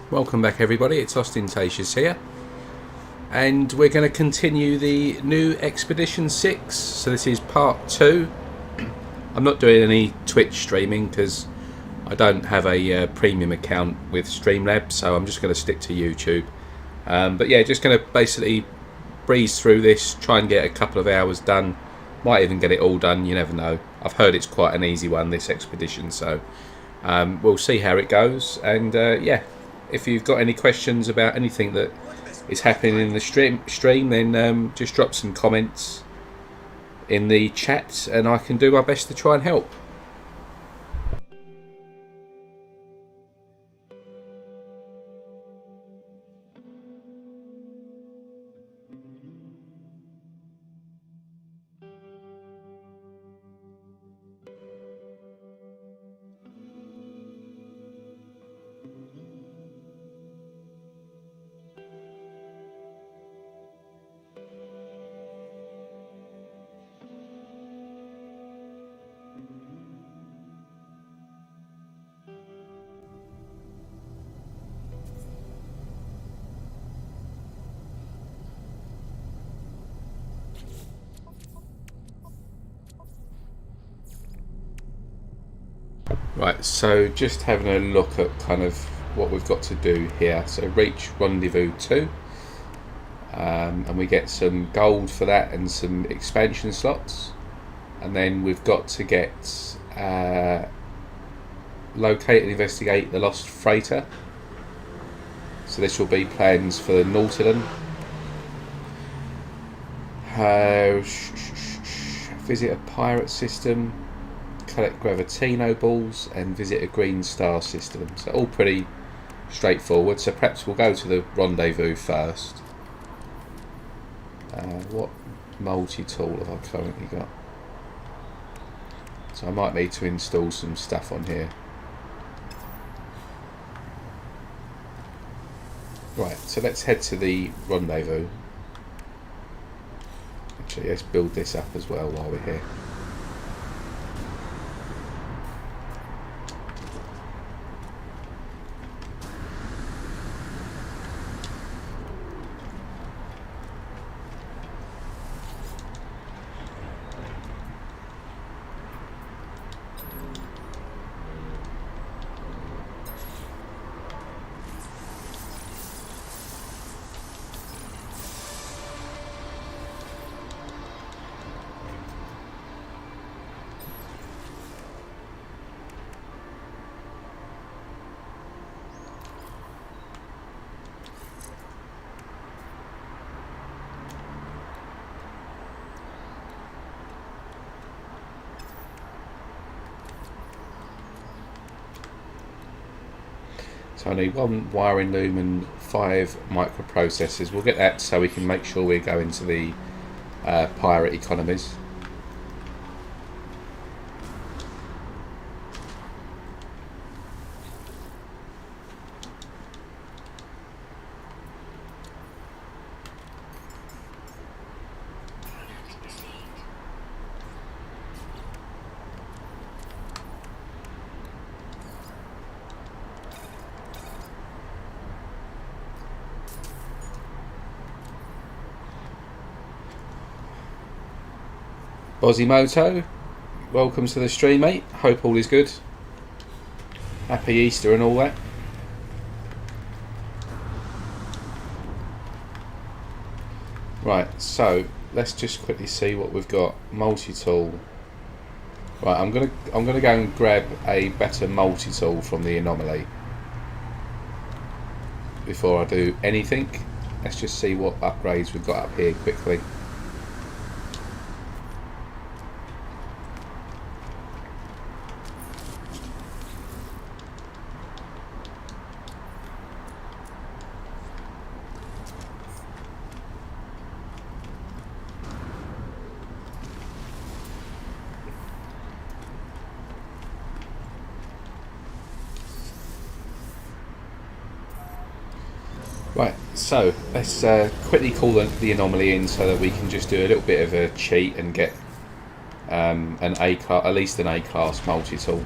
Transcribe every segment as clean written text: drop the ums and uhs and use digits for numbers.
Welcome back everybody, it's Ostentatious here, and we're going to continue the new Expedition 6, so this is part 2. I'm not doing any Twitch streaming because I don't have a premium account with Streamlabs, so I'm just going to stick to YouTube. But yeah, just going to basically breeze through this, try and get a couple of hours done, might even get it all done, you never know. I've heard it's quite an easy one, this expedition, so we'll see how it goes, and yeah. If you've got any questions about anything that is happening in the stream, then just drop some comments in the chat and I can do my best to try and help. Right, so just having a look at kind of what we've got to do here. So reach Rendezvous 2, and we get some gold for that and some expansion slots. And then we've got to get locate and investigate the lost freighter. So this will be plans for the Nautilus. Visit a pirate system, collect gravitino balls, and visit a green star system. So all pretty straightforward. So perhaps we'll go to the rendezvous first. What multi-tool have I currently got? So I might need to install some stuff on here. Right, so let's head to the rendezvous. Actually, let's build this up as well while we're here. So I need 1 wiring loom and 5 microprocessors. We'll get that so we can make sure we're going to the pirate economies. Bozimoto, welcome to the stream, mate. Hope all is good. Happy Easter and all that. Right, so let's just quickly see what we've got. Multi-tool. Right, I'm gonna go and grab a better multi-tool from the anomaly before I do anything. Let's just see what upgrades we've got up here quickly. Right, so let's quickly call the anomaly in so that we can just do a little bit of a cheat and get at least an A-class multi-tool.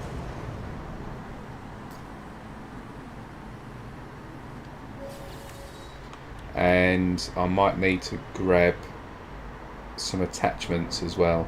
and I might need to grab some attachments as well.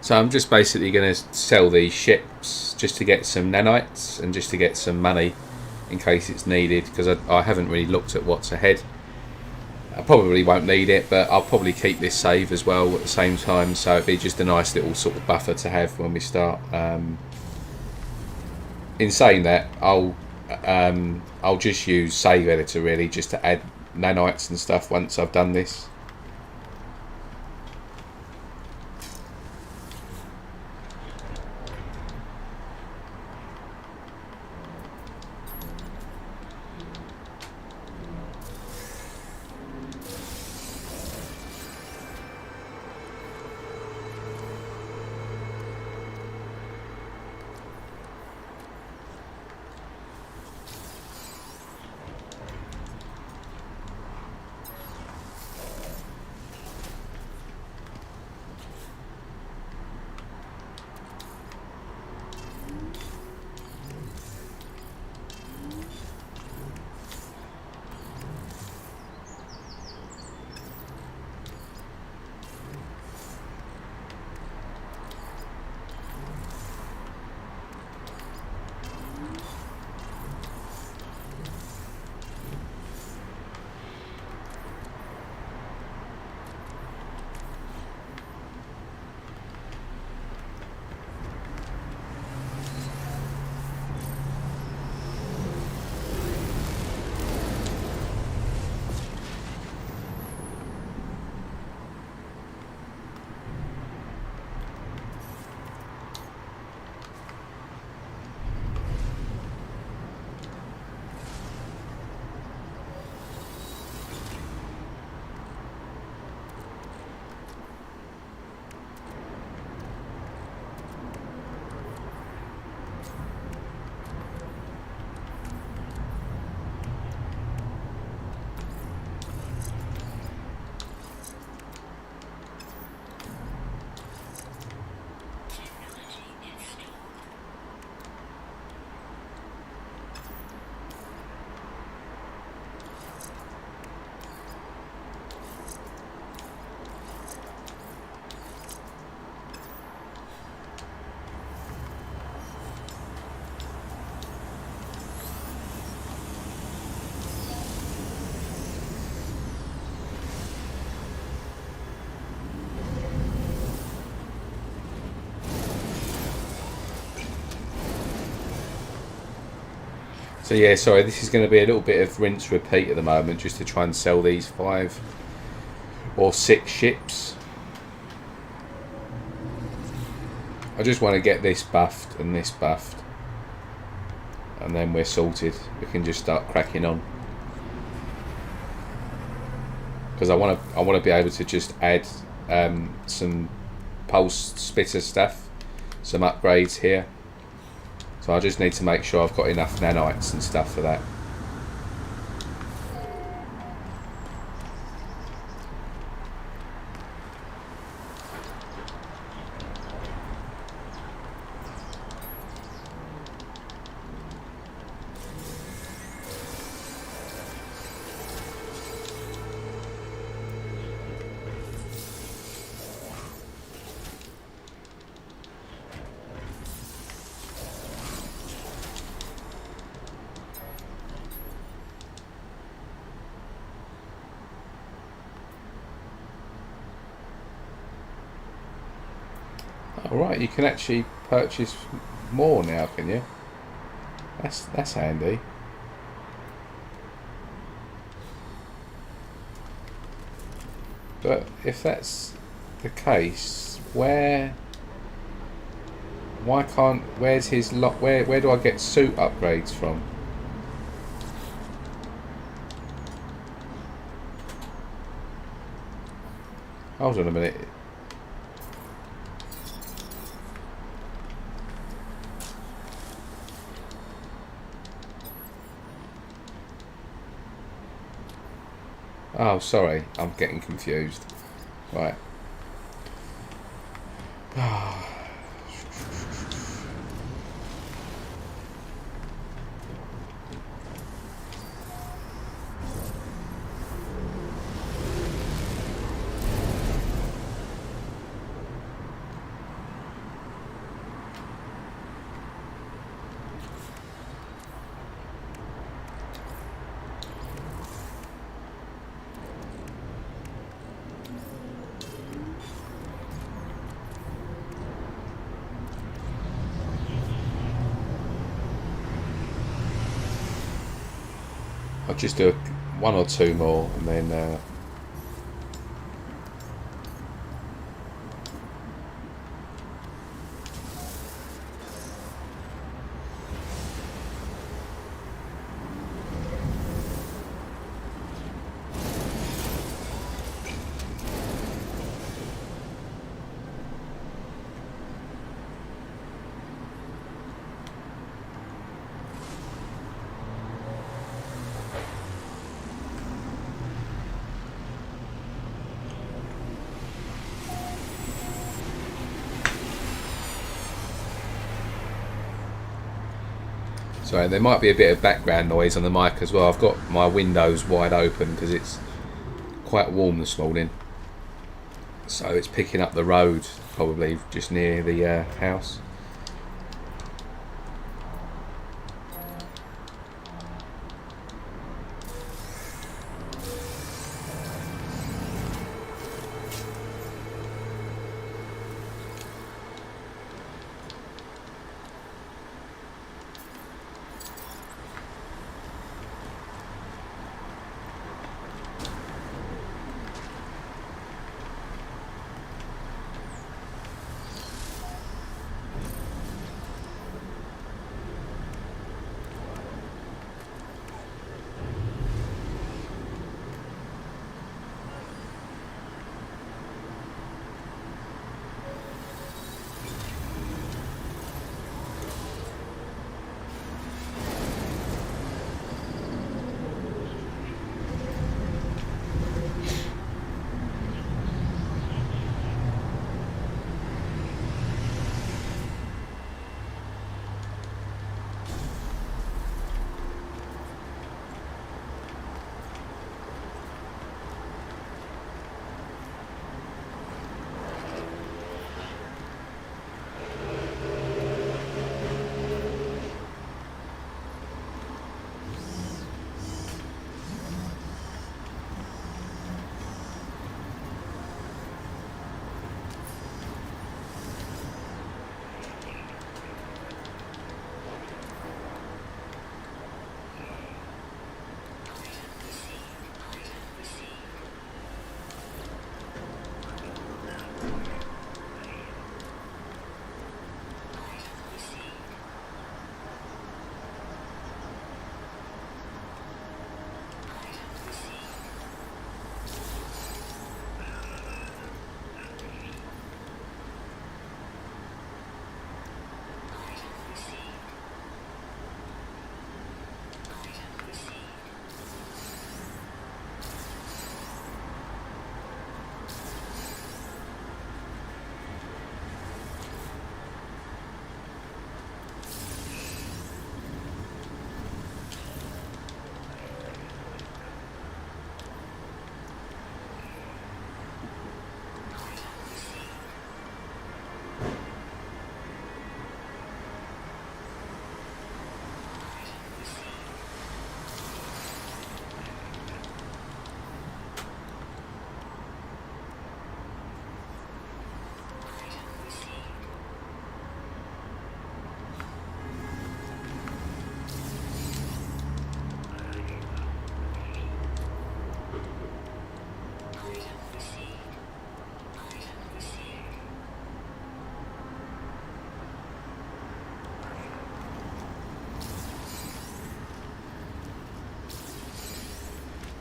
So I'm just basically going to sell these ships just to get some nanites and just to get some money in case it's needed, because I haven't really looked at what's ahead. I probably won't need it, but I'll probably keep this save as well at the same time, so it'd be just a nice little sort of buffer to have when we start. In saying that, I'll just use save editor really just to add nanites and stuff once I've done this. So yeah, sorry, this is going to be a little bit of rinse repeat at the moment, just to try and sell these 5 or 6 ships. I just want to get this buffed and this buffed, and then we're sorted. We can just start cracking on. Because I want to be able to just add some pulse splitter stuff, some upgrades here. So I just need to make sure I've got enough nanites and stuff for that. Alright, you can actually purchase more now, can you? That's handy. But if that's the case, where's his lot? Where do I get suit upgrades from? Hold on a minute. Oh, sorry, I'm getting confused. Right. I'll just do 1 or 2 more and then sorry, there might be a bit of background noise on the mic as well. I've got my windows wide open because it's quite warm this morning. So it's picking up the road, probably just near the house.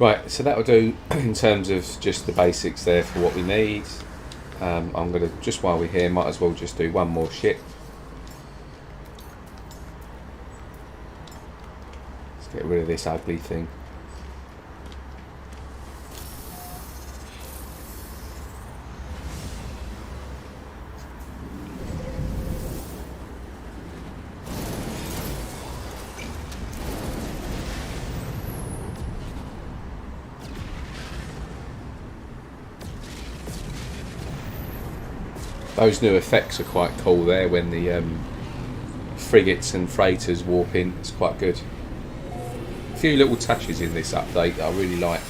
Right, so that'll do in terms of just the basics there for what we need. I'm going to, just while we're here, might as well just do one more ship. Let's get rid of this ugly thing. Those new effects are quite cool there when the frigates and freighters warp in. It's quite good. A few little touches in this update that I really like.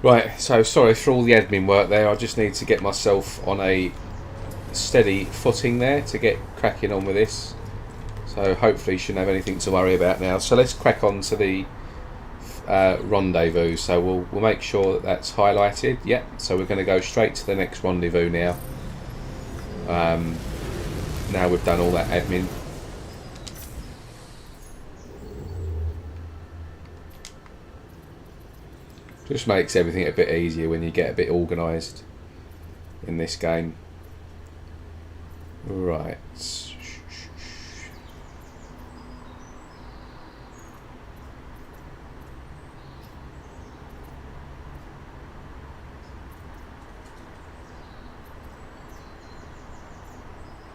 Right, so sorry for all the admin work there. I just need to get myself on a steady footing there to get cracking on with this. So hopefully you shouldn't have anything to worry about now. So let's crack on to the rendezvous. So we'll make sure that that's highlighted. Yep. So we're going to go straight to the next rendezvous now. Now we've done all that admin. Just makes everything a bit easier when you get a bit organised in this game. Right.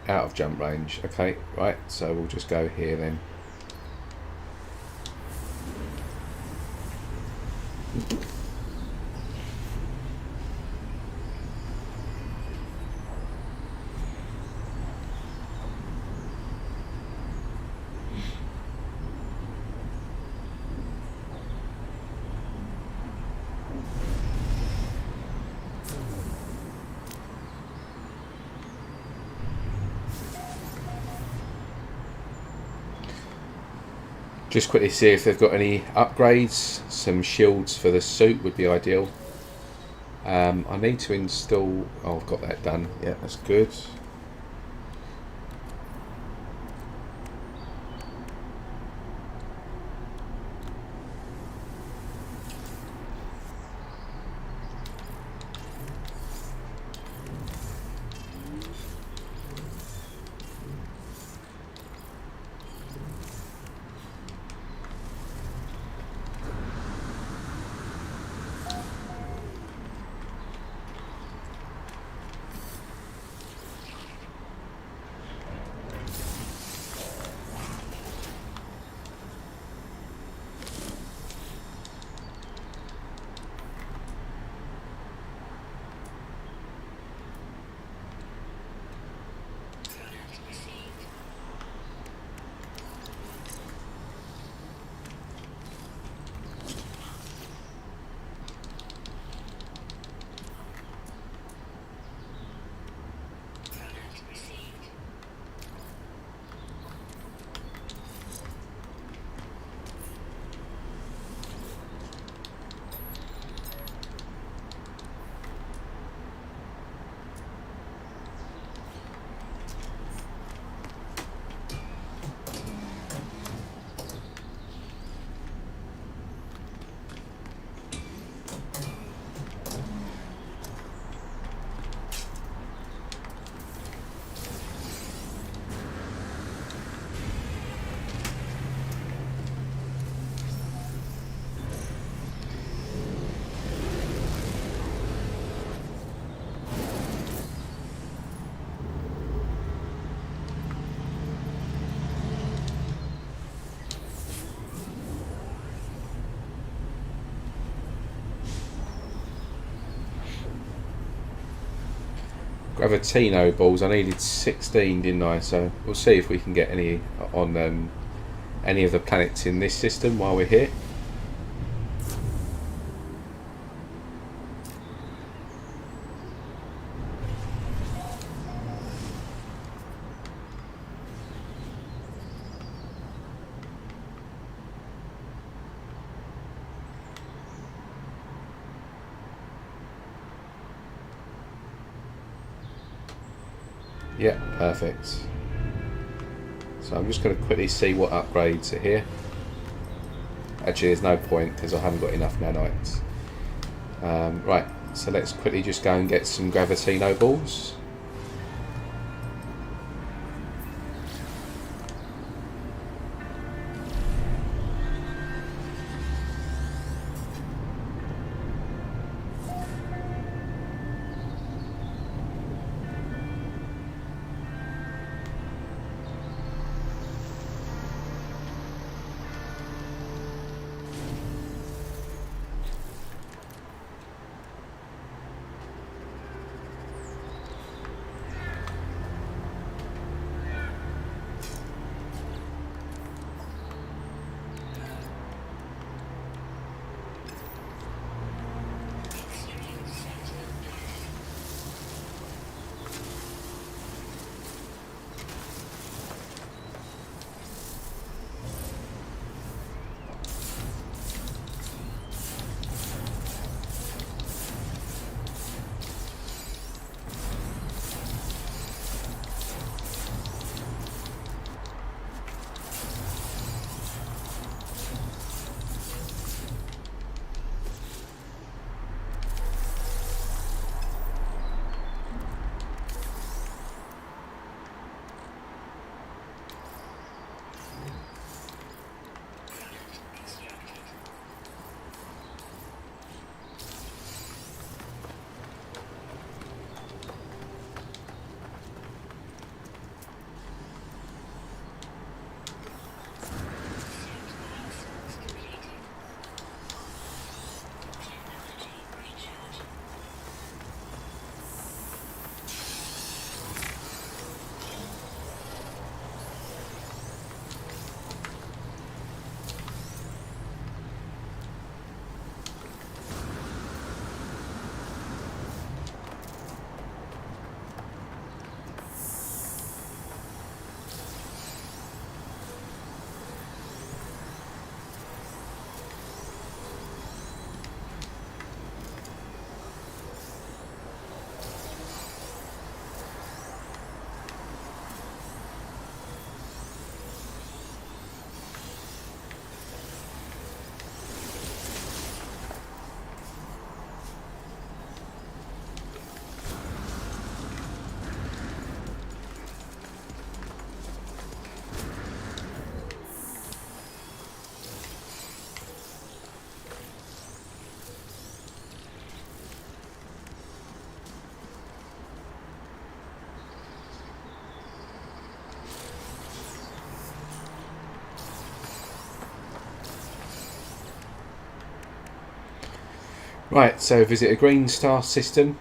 Out of jump range. Okay, right. So we'll just go here then. Just quickly see if they've got any upgrades. Some shields for the suit would be ideal. I need to install... Oh, I've got that done. Yeah, that's good. Gravitino balls. I needed 16, didn't I? So we'll see if we can get any on any of the planets in this system while we're here. Yeah, perfect. So I'm just going to quickly see what upgrades are here. Actually, there's no point because I haven't got enough nanites. Right, so let's quickly just go and get some Gravitino balls. Right, so visit a green star system,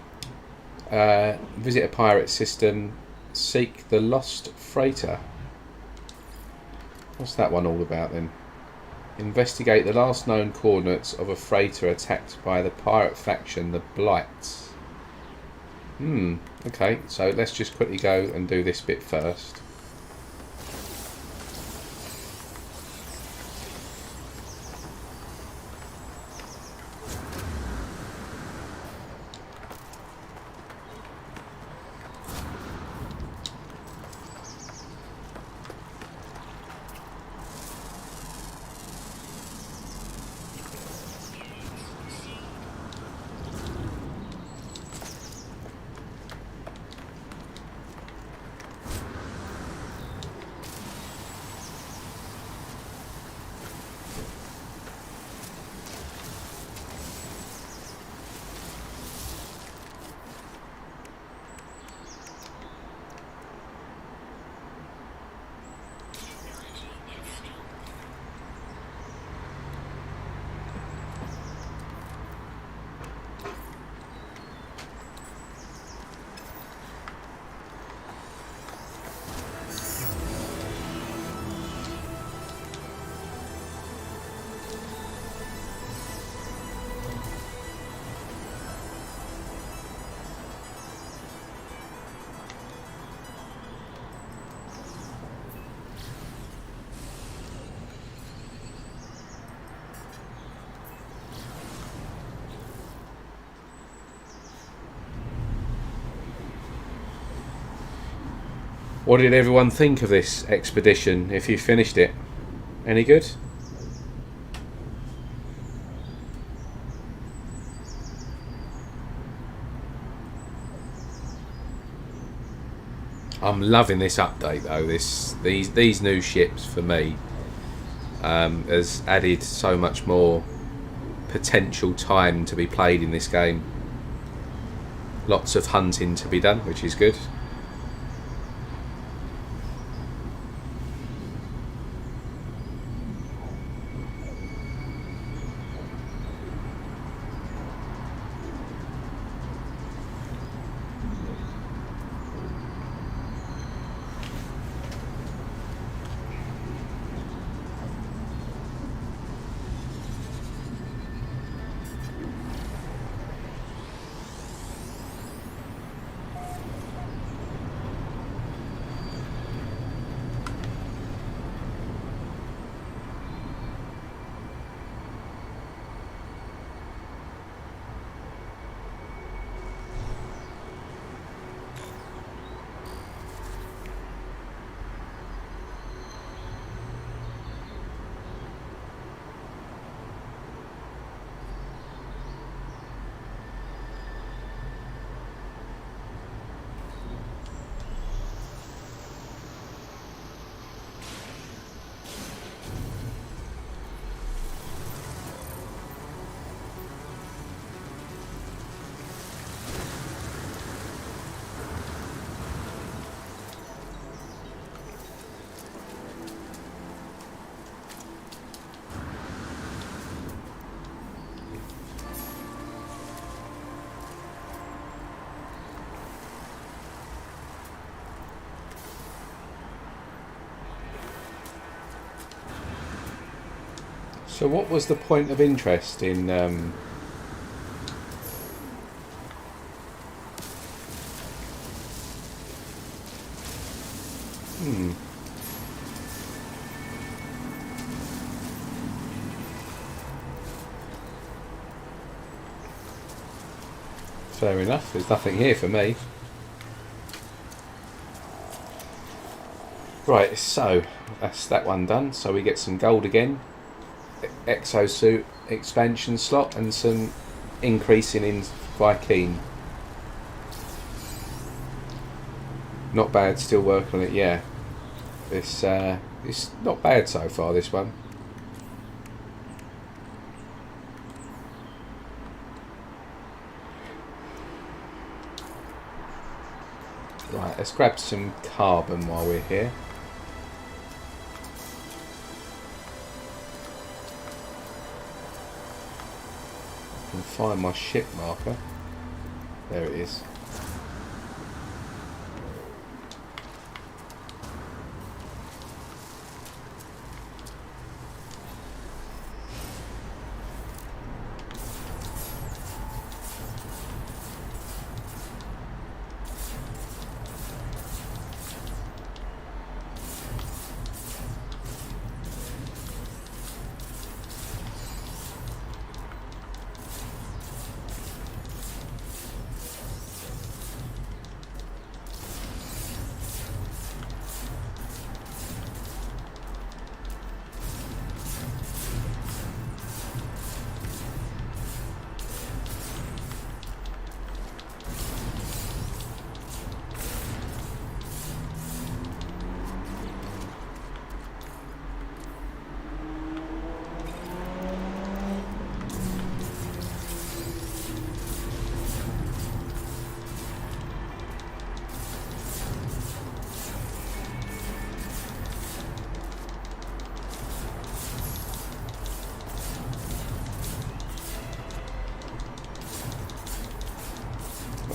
visit a pirate system, seek the lost freighter. What's that one all about then? Investigate the last known coordinates of a freighter attacked by the pirate faction, the Blights. Okay, so let's just quickly go and do this bit first. What did everyone think of this expedition if you finished it? Any good? I'm loving this update though. These new ships for me has added so much more potential time to be played in this game. Lots of hunting to be done, which is good. So what was the point of interest in Fair enough, there's nothing here for me. Right, so that's that one done. So we get some gold again, exosuit expansion slot, and some increasing in Viking. Not bad, still working on it, yeah. It's not bad so far, this one. Right, let's grab some carbon while we're here. can find my ship marker. There it is.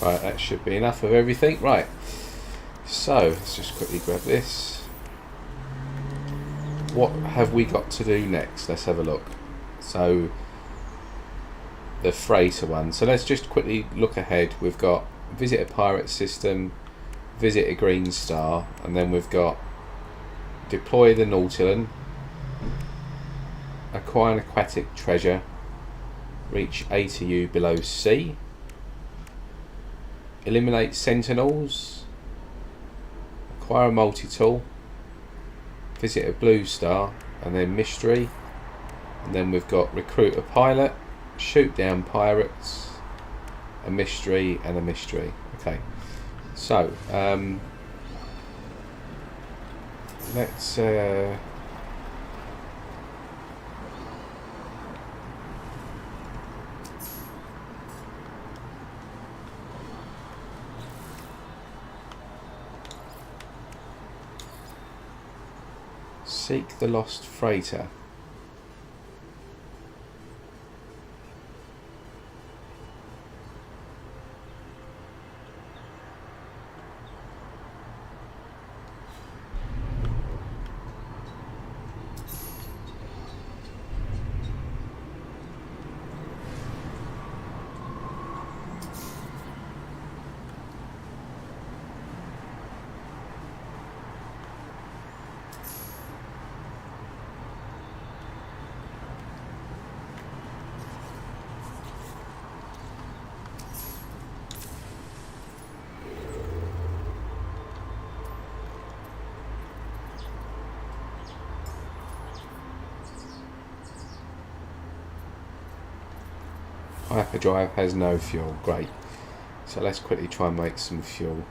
Right, that should be enough of everything. Right, so let's just quickly grab this. What have we got to do next? Let's have a look. So the freighter one. So let's just quickly look ahead. We've got visit a pirate system, visit a green star, and then we've got deploy the Nautilus, acquire an aquatic treasure, reach ATU below sea, eliminate sentinels, acquire a multi-tool, visit a blue star, and then mystery, and then we've got recruit a pilot, shoot down pirates, a mystery, and a mystery. Okay, so let's seek the lost freighter. Hyperdrive has no fuel. Great. So let's quickly try and make some fuel.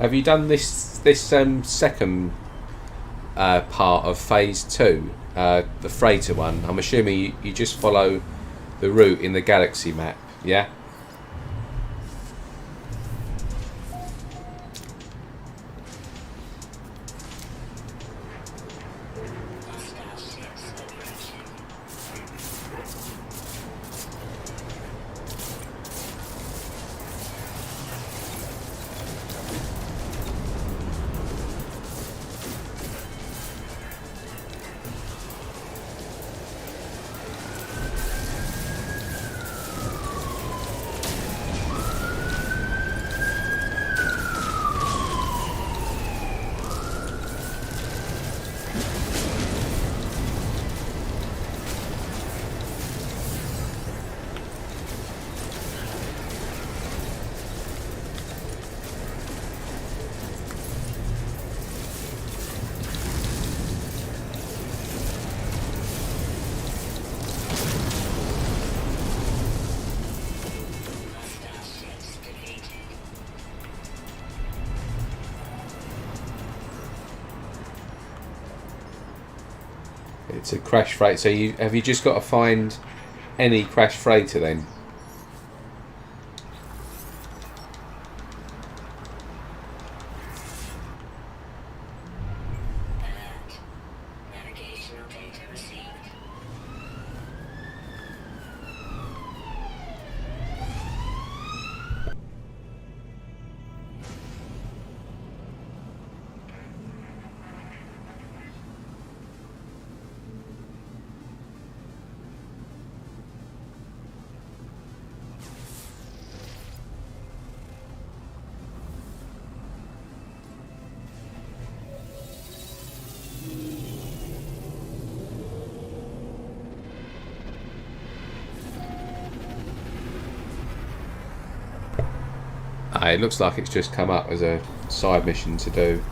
Have you done this second part of phase 2, the freighter one? I'm assuming you just follow the route in the galaxy map, yeah? It's a crash freighter. So have you just got to find any crash freighter then? Navigational data received. It looks like it's just come up as a side mission to do.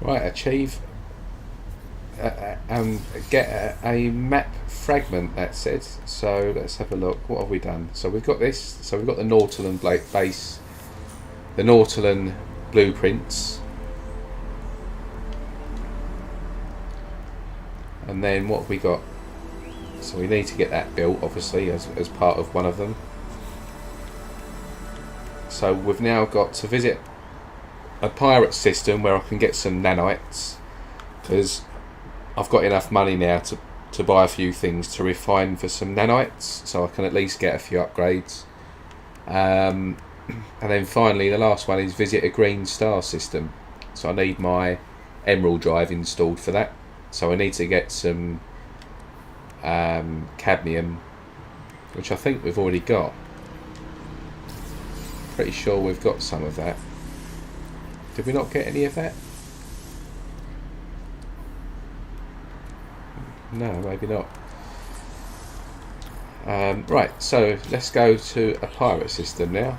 Right, achieve get a map fragment, that said. So let's have a look. What have we done? So we've got this. So we've got the Nautilon base, the Nautilon blueprints, and then what have we got? So we need to get that built, obviously, as part of one of them. So we've now got to visit a pirate system where I can get some nanites, because I've got enough money now to buy a few things to refine for some nanites, so I can at least get a few upgrades. And then finally, the last one is visit a green star system. So I need my emerald drive installed for that. So I need to get some cadmium, which I think we've already got. Pretty sure we've got some of that. Did we not get any of that? No, maybe not. Right, so let's go to a pirate system now.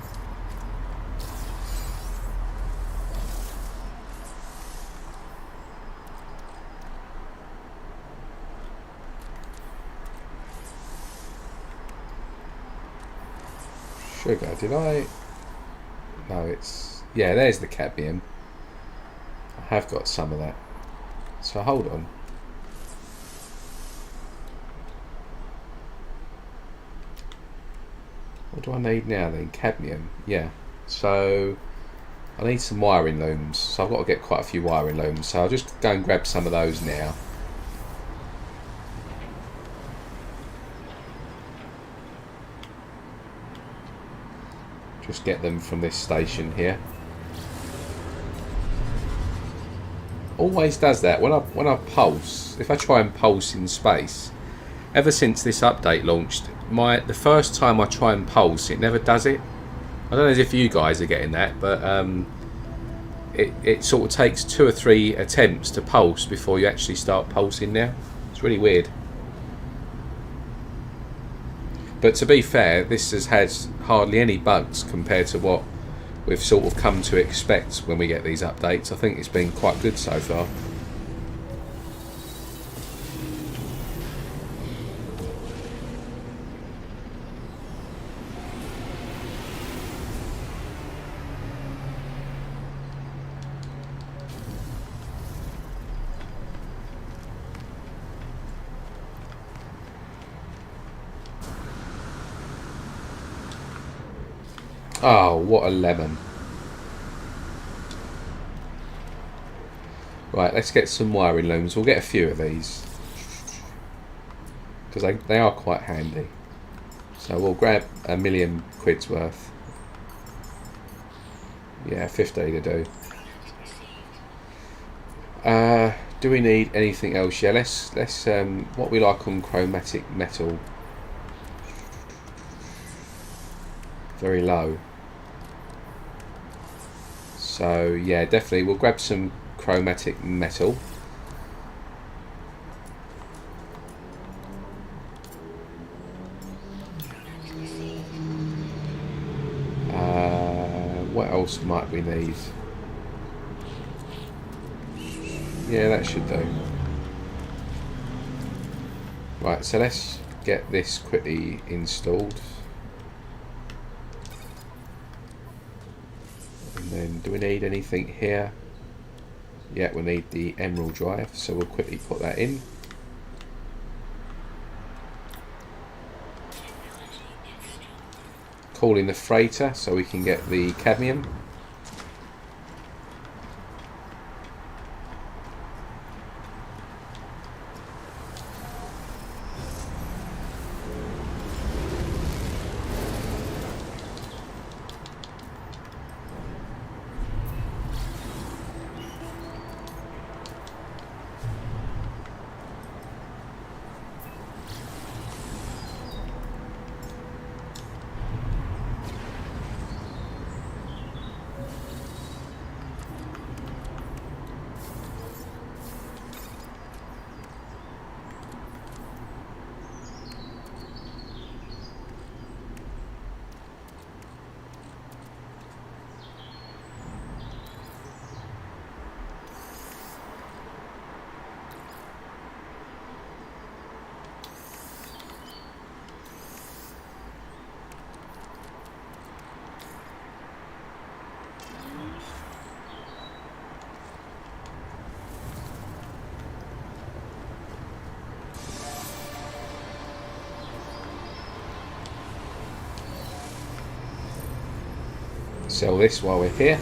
Sugar, did I? No, it's... Yeah, there's the cadmium. I have got some of that. So hold on. What do I need now then? Cadmium. Yeah. So I need some wiring looms. So I've got to get quite a few wiring looms. So I'll just go and grab some of those now. Just get them from this station here. Always does that when I pulse. If I try and pulse in space, ever since this update launched, the first time I try and pulse, it never does it. I don't know if you guys are getting that, but it sort of takes 2 or 3 attempts to pulse before you actually start pulsing now. It's really weird. But to be fair, this has had hardly any bugs compared to what we've sort of come to expect when we get these updates. I think it's been quite good so far. Oh, what a lemon. Right, let's get some wiring looms. We'll get a few of these, because they are quite handy. So we'll grab £1,000,000 worth. Yeah, 50 to do. Do we need anything else? Yeah, let's what we like on chromatic metal. Very low. So yeah, definitely we'll grab some chromatic metal. What else might we need? Yeah, that should do. Right, so let's get this quickly installed. And then, do we need anything here? Yeah, we need the emerald drive, so we'll quickly put that in. Call in the freighter so we can get the cadmium. Sell this while we're here.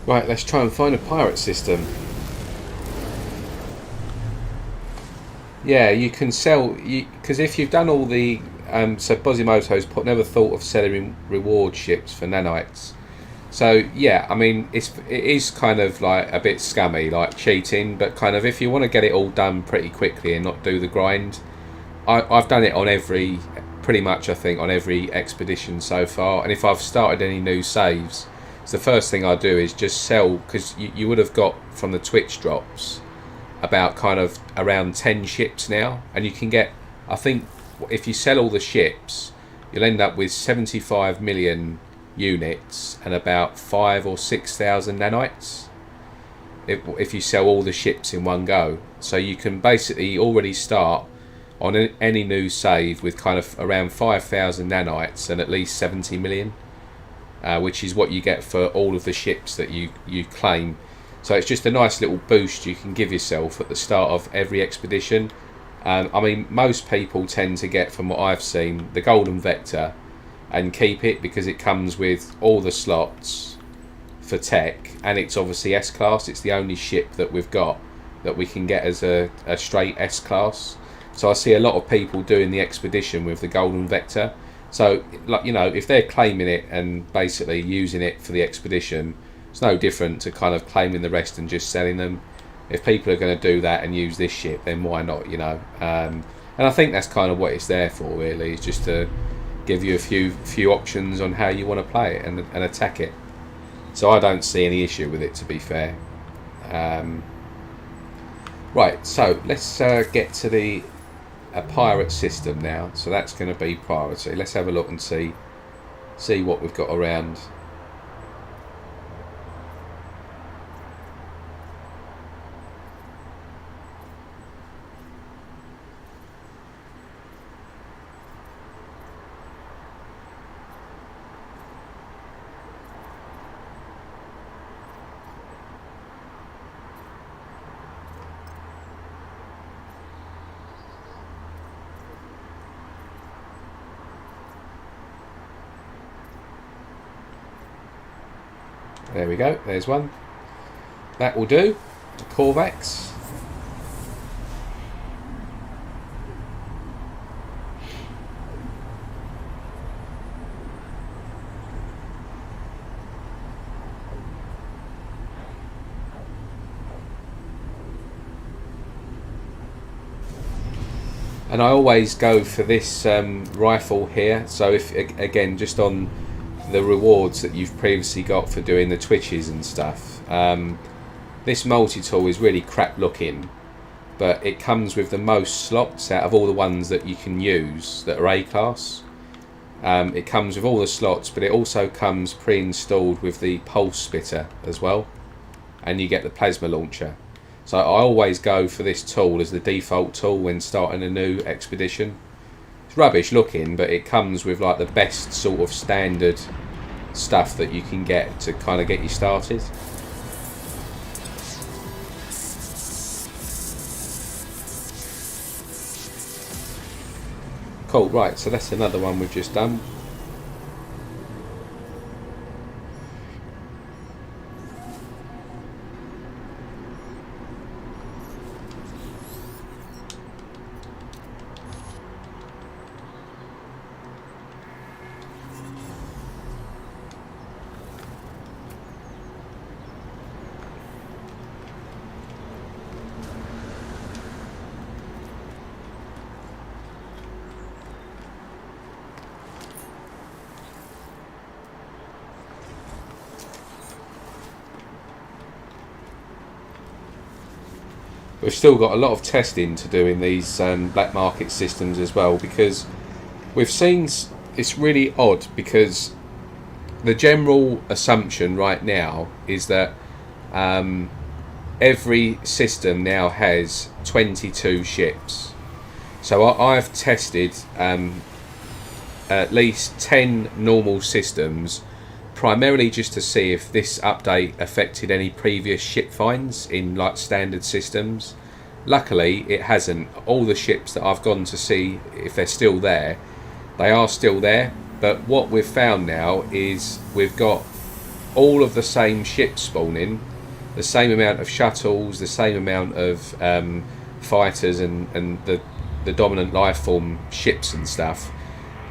Right, let's try and find a pirate system. Yeah, you can sell, because if you've done all the so Bozimoto's never thought of selling reward ships for nanites. So yeah, I mean it is kind of like a bit scummy, like cheating, but kind of if you want to get it all done pretty quickly and not do the grind, I've done it on pretty much I think on every expedition so far, and if I've started any new saves, so the first thing I do is just sell, because you would have got from the Twitch drops about kind of around 10 ships now, and you can get, I think if you sell all the ships you'll end up with 75 million units and about 5,000 or 6,000 nanites if you sell all the ships in one go. So you can basically already start on any new save with kind of around 5,000 nanites and at least 70 million, which is what you get for all of the ships that you claim. So it's just a nice little boost you can give yourself at the start of every expedition. I mean, most people tend to get, from what I've seen, the golden vector and keep it because it comes with all the slots for tech, and it's obviously S-class. It's the only ship that we've got that we can get as a straight S-class. So I see a lot of people doing the expedition with the golden vector. So, like, you know, if they're claiming it and basically using it for the expedition, it's no different to kind of claiming the rest and just selling them. If people are going to do that and use this ship, then why not, you know? And I think that's kind of what it's there for, really. It's just to give you a few options on how you want to play it and attack it. So I don't see any issue with it, to be fair. Right, so let's get to a pirate system now. So that's going to be priority. Let's have a look and see what we've got around. There we go, there's one. That will do. The Corvax. And I always go for this rifle here. So if, again, just on the rewards that you've previously got for doing the twitches and stuff, this multi-tool is really crap looking, but it comes with the most slots out of all the ones that you can use that are A-class. It comes with all the slots, but it also comes pre-installed with the pulse splitter as well, and you get the plasma launcher. So I always go for this tool as the default tool when starting a new expedition. It's rubbish looking, but it comes with like the best sort of standard stuff that you can get to kind of get you started. Cool, right, so that's another one we've just done. We've still got a lot of testing to do in these black market systems as well, because we've seen it's really odd, because the general assumption right now is that every system now has 22 ships. So I've tested at least 10 normal systems, primarily just to see if this update affected any previous ship finds in like standard systems. Luckily it hasn't. All the ships that I've gone to see if they're still there, they are still there. But what we've found now is we've got all of the same ships spawning, the same amount of shuttles, the same amount of fighters and the dominant life form ships and stuff.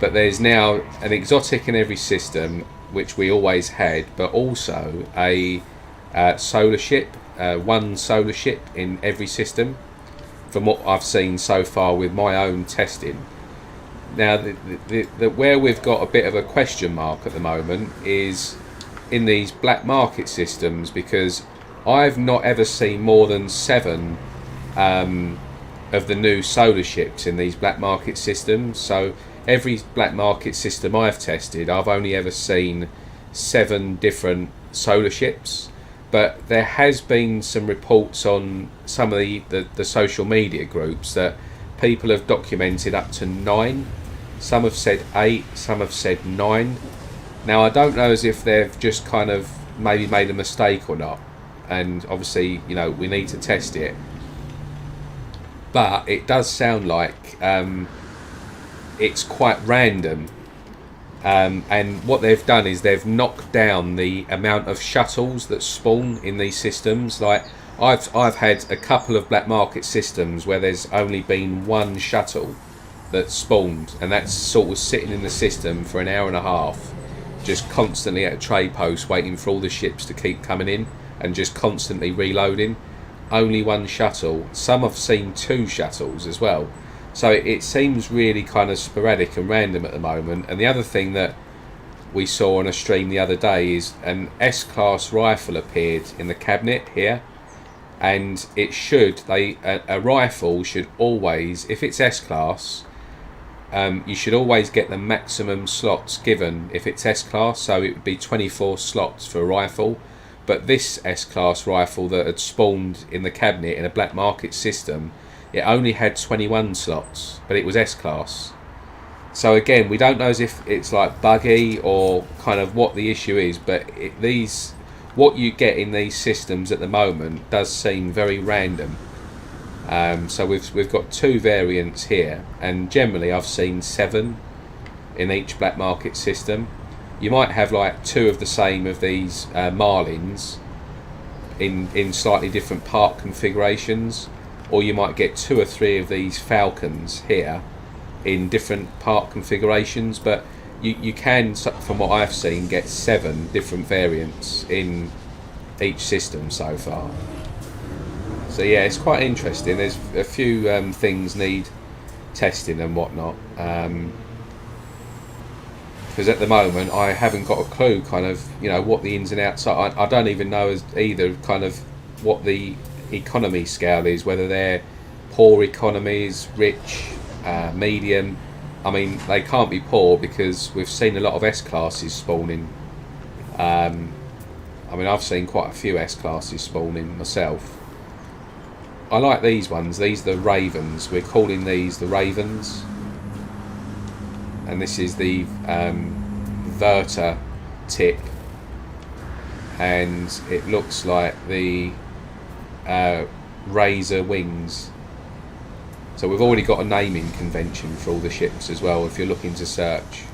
But there's now an exotic in every system, which we always had, but also a solar ship, one solar ship in every system, from what I've seen so far with my own testing. Now, where we've got a bit of a question mark at the moment is in these black market systems, because I've not ever seen more than 7 of the new solar ships in these black market systems. So every black market system I've tested, I've only ever seen 7 different solar ships. But there has been some reports on some of the social media groups that people have documented up to 9. Some have said 8, some have said 9. Now I don't know as if they've just kind of maybe made a mistake or not, and obviously, you know, we need to test it. But it does sound like it's quite random, and what they've done is they've knocked down the amount of shuttles that spawn in these systems. Like I've had a couple of black market systems where there's only been 1 shuttle that spawned, and that's sort of sitting in the system for an hour and a half, just constantly at a trade post waiting for all the ships to keep coming in and just constantly reloading. Only 1 shuttle. Some have seen 2 shuttles as well. So it seems really kind of sporadic and random at the moment. And the other thing that we saw on a stream the other day is an S-class rifle appeared in the cabinet here, and it should, a rifle should always, if it's S-class, you should always get the maximum slots given if it's S-class. So it would be 24 slots for a rifle. But this S-class rifle that had spawned in the cabinet in a black market system, it only had 21 slots, but it was S-class. So again, we don't know as if it's like buggy or kind of what the issue is, but what you get in these systems at the moment does seem very random. So we've got 2 variants here, and generally I've seen 7 in each black market system. You might have like 2 of the same of these Marlins in slightly different part configurations, or you might get 2 or 3 of these Falcons here in different part configurations. But you can, from what I've seen, get 7 different variants in each system so far. So yeah, it's quite interesting. There's a few things need testing and whatnot. Because at the moment I haven't got a clue kind of, you know, what the ins and outs are. I don't even know as either kind of what the economy scale is, whether they're poor economies, rich, medium. I mean, they can't be poor because we've seen a lot of S-classes spawning. I mean, I've seen quite a few S-classes spawning myself. I like these ones. These are the Ravens. We're calling these the Ravens. And this is the Verta tip. And it looks like the Razor Wings. So we've already got a naming convention for all the ships as well, if you're looking to search.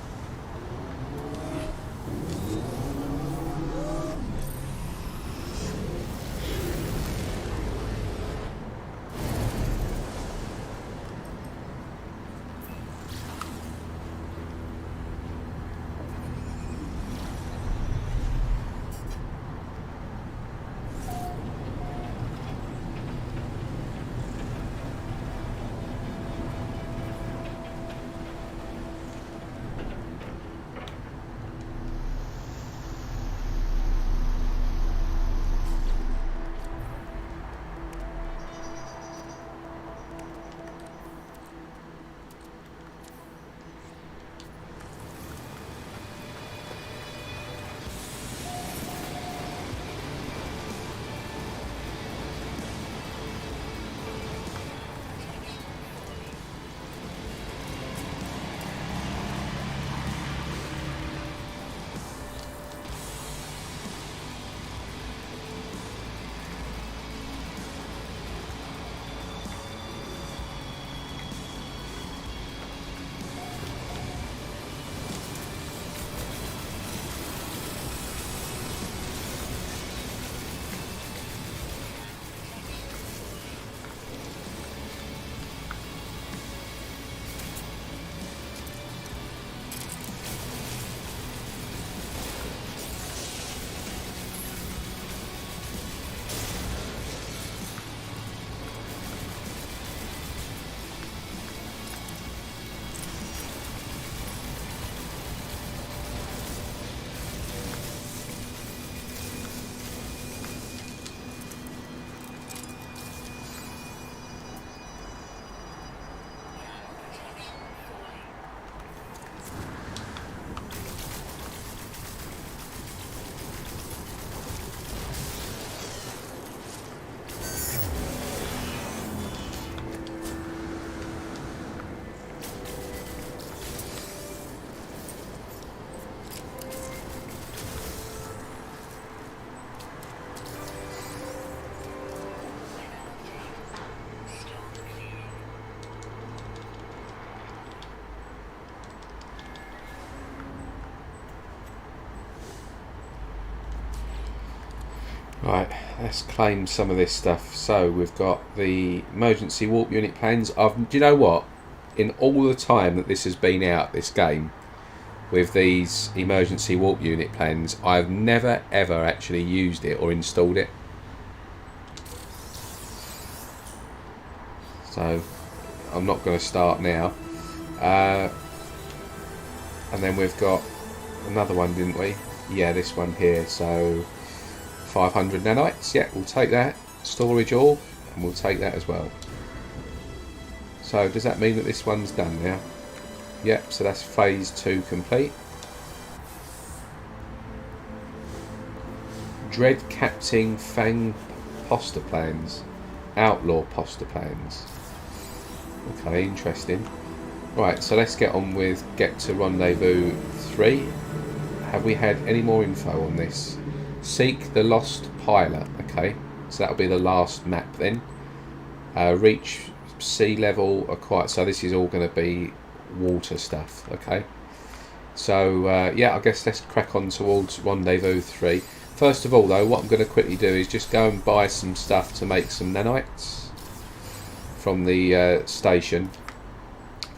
Right, let's claim some of this stuff. So we've got the emergency warp unit plans. Do you know what? In all the time that this has been out, this game, with these emergency warp unit plans, I've never ever actually used it or installed it. So I'm not going to start now. And then we've got another one, didn't we? Yeah, this one here. So 500 nanites, yeah, we'll take that. Storage ore, and we'll take that as well. So does that mean that this one's done now? Yep, so that's phase 2 complete. Dread Captain Fang poster plans. Outlaw poster plans. Okay, interesting. Right, so let's get on with get to rendezvous 3. Have we had any more info on this? Seek the lost pilot. Okay, so that'll be the last map then. Reach sea level acquired. So this is all going to be water stuff. Okay, so yeah, I guess let's crack on towards rendezvous 3. First of all though, what I'm going to quickly do is just go and buy some stuff to make some nanites from the station.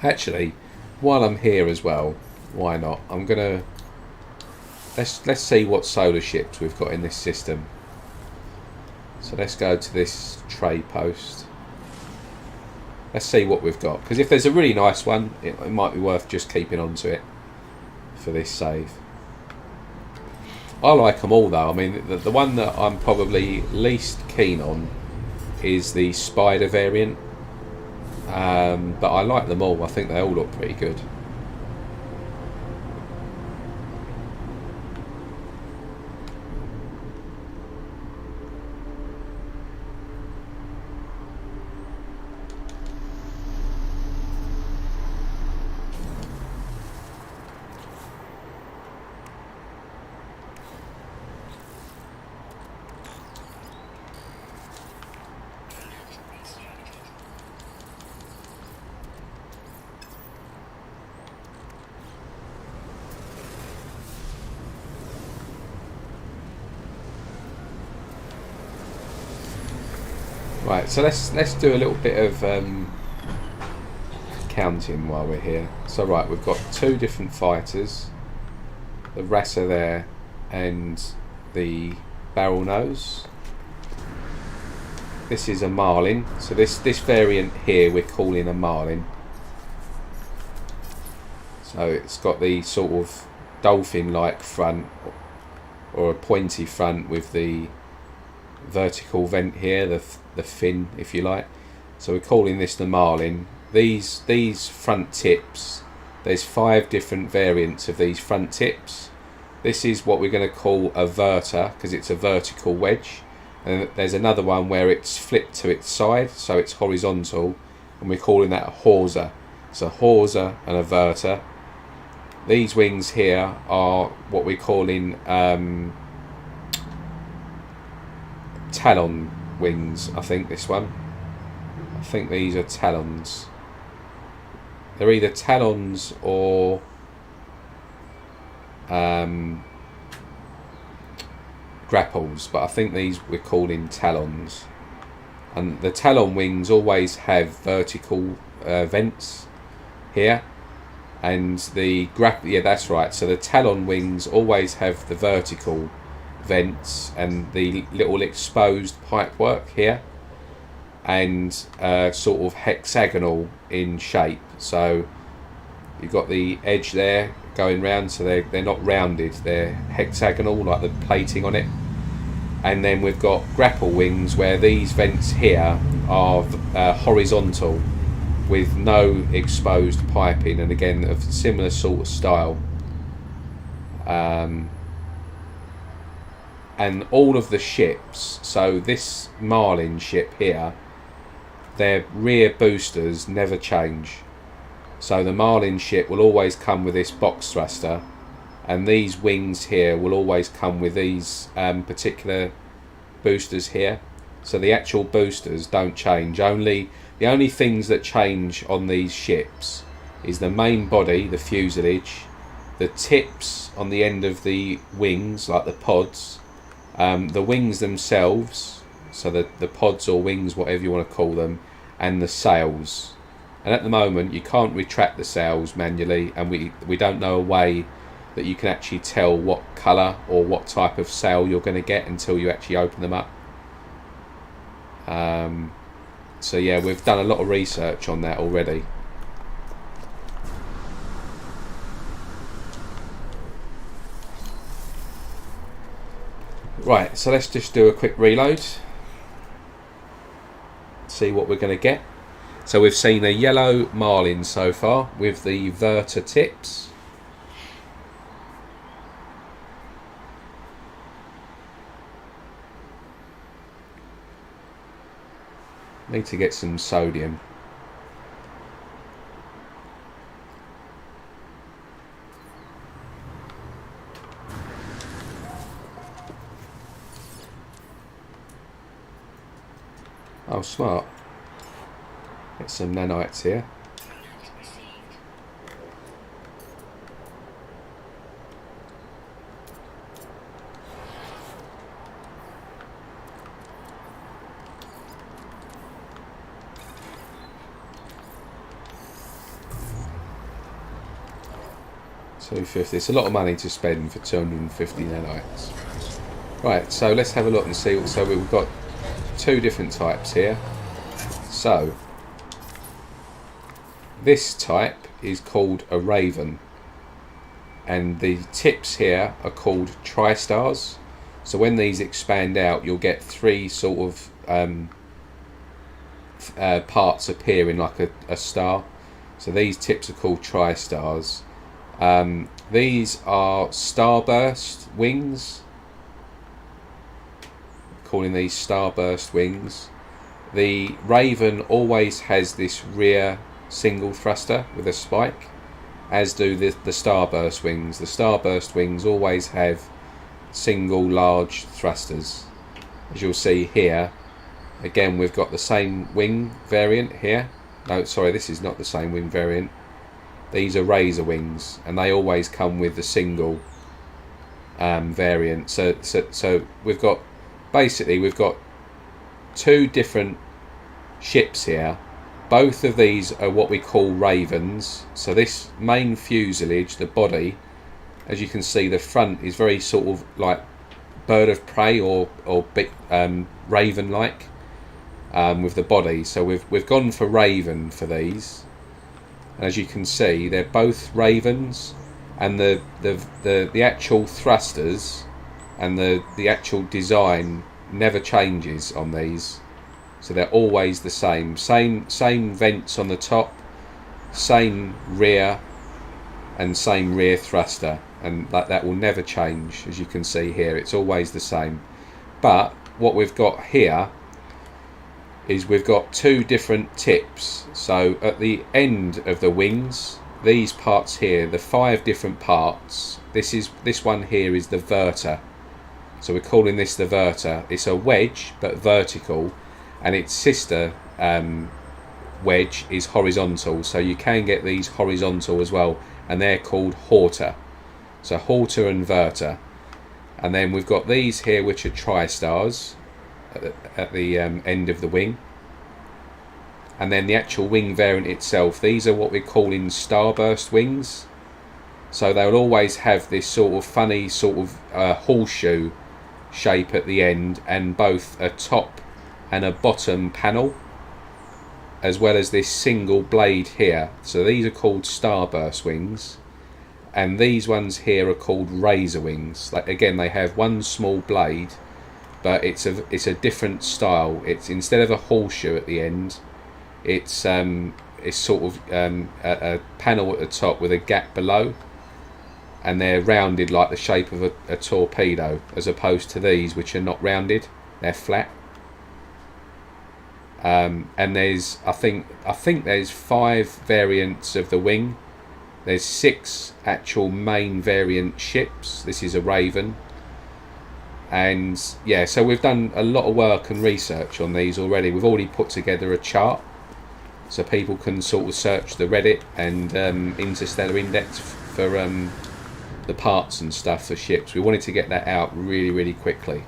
Actually, while I'm here as well, why not? I'm gonna let's see what solar ships we've got in this system. So let's go to this trade post. Let's see what we've got, because if there's a really nice one, it might be worth just keeping on to it for this save. I like them all though. I mean, the one that I'm probably least keen on is the spider variant, but I like them all. I think they all look pretty good. Right, so let's do a little bit of counting while we're here. So right, we've got two different fighters, the Rasa there and the barrel nose. This is a Marlin, so this variant here we're calling a Marlin. So it's got the sort of dolphin-like front, or a pointy front with the vertical vent here, the fin if you like. So we're calling this the Marlin. These front tips, there's 5 different variants of these front tips. This is what we're going to call a verter, because it's a vertical wedge, and there's another one where it's flipped to its side, so it's horizontal, and we're calling that a hawser. So hawser and a verter. These wings here are what we're calling Talon Wings, I think this one. I think these are Talons. They're either Talons or grapples, but I think these we're calling Talons. And the Talon Wings always have vertical vents here, and the yeah, that's right. So the Talon Wings always have the vertical vents and the little exposed pipework here, and sort of hexagonal in shape. So you've got the edge there going round, so they're not rounded, they're hexagonal like the plating on it. And then we've got grapple wings where these vents here are horizontal with no exposed piping, and again of similar sort of style. And all of the ships, so this Marlin ship here, their rear boosters never change. So the Marlin ship will always come with this box thruster, and these wings here will always come with these particular boosters here. So the actual boosters don't change. The only things that change on these ships is the main body, the fuselage, the tips on the end of the wings, like the pods, the wings themselves, so the pods or wings, whatever you want to call them, and the sails. And at the moment you can't retract the sails manually, and we don't know a way that you can actually tell what colour or what type of sail you're going to get until you actually open them up. So yeah, we've done a lot of research on that already. Right, so let's just do a quick reload, see what we're going to get. So we've seen a yellow Marlin so far with the verter tips. Need to get some sodium. Oh, smart. Get some nanites here. $250. It's a lot of money to spend for 250 nanites. Right, so let's have a look and see. So we've got 2 different types here. So this type is called a Raven, and the tips here are called tri-stars. So when these expand out, you'll get three sort of parts appearing like a star. So these tips are called tri-stars. These are Starburst Wings, calling these Starburst Wings. The Raven always has this rear single thruster with a spike, as do the Starburst Wings. The Starburst Wings always have single large thrusters. As you'll see here, again we've got the same wing variant here. No, sorry, this is not the same wing variant. These are Razor Wings, and they always come with the single variant. So we've got, basically we've got two different ships here. Both of these are what we call Ravens. So this main fuselage, the body, as you can see, the front is very sort of like bird of prey or big raven like with the body. So we've gone for Raven for these. And as you can see, they're both Ravens, and the actual thrusters and the actual design never changes on these. So they're always the same vents on the top, same rear, and same rear thruster, and that will never change. As you can see here, it's always the same. But what we've got here is we've got two different tips. So at the end of the wings, these parts here, the 5 different parts, this one here is the verter. So we're calling this the verter. It's a wedge but vertical, and its sister wedge is horizontal. So you can get these horizontal as well, and they're called halter. So halter and verter. And then we've got these here which are tri-stars at the end of the wing. And then the actual wing variant itself, these are what we're calling Starburst Wings. So they'll always have this sort of funny sort of horseshoe shape at the end, and both a top and a bottom panel, as well as this single blade here. So these are called Starburst Wings, and these ones here are called Razor Wings. Like, again, they have one small blade, but it's a different style. It's, instead of a horseshoe at the end, it's sort of a panel at the top with a gap below, and they're rounded like the shape of a torpedo, as opposed to these which are not rounded, they're flat. And there's I think there's 5 variants of the wing. There's 6 actual main variant ships. This is a Raven. And yeah, so we've done a lot of work and research on these already. We've already put together a chart, so people can sort of search the Reddit and Interstellar Index for the parts and stuff for ships. We wanted to get that out really quickly,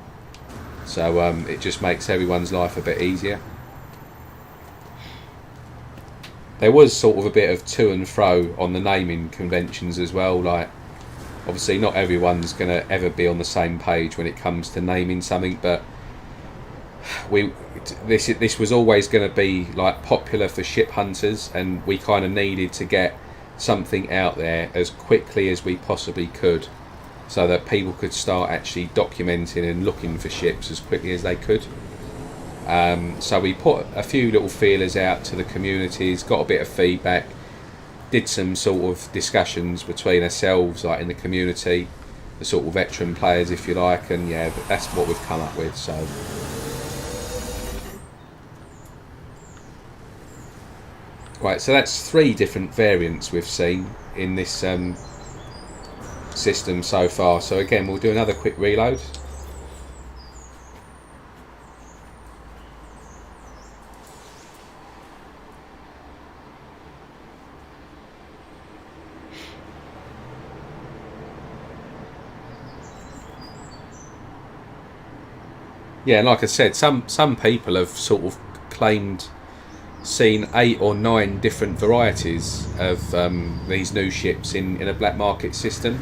so it just makes everyone's life a bit easier. There was sort of a bit of to and fro on the naming conventions as well. Like, obviously not everyone's going to ever be on the same page when it comes to naming something, but this was always going to be like popular for ship hunters, and we kind of needed to get something out there as quickly as we possibly could, so that people could start actually documenting and looking for ships as quickly as they could. So we put a few little feelers out to the communities, got a bit of feedback, did some sort of discussions between ourselves, like in the community, the sort of veteran players if you like, and yeah, that's what we've come up with. So right, so that's 3 different variants we've seen in this system so far. So again, we'll do another quick reload. Yeah, and like I said, some people have sort of claimed seen 8 or 9 different varieties of these new ships in a black market system.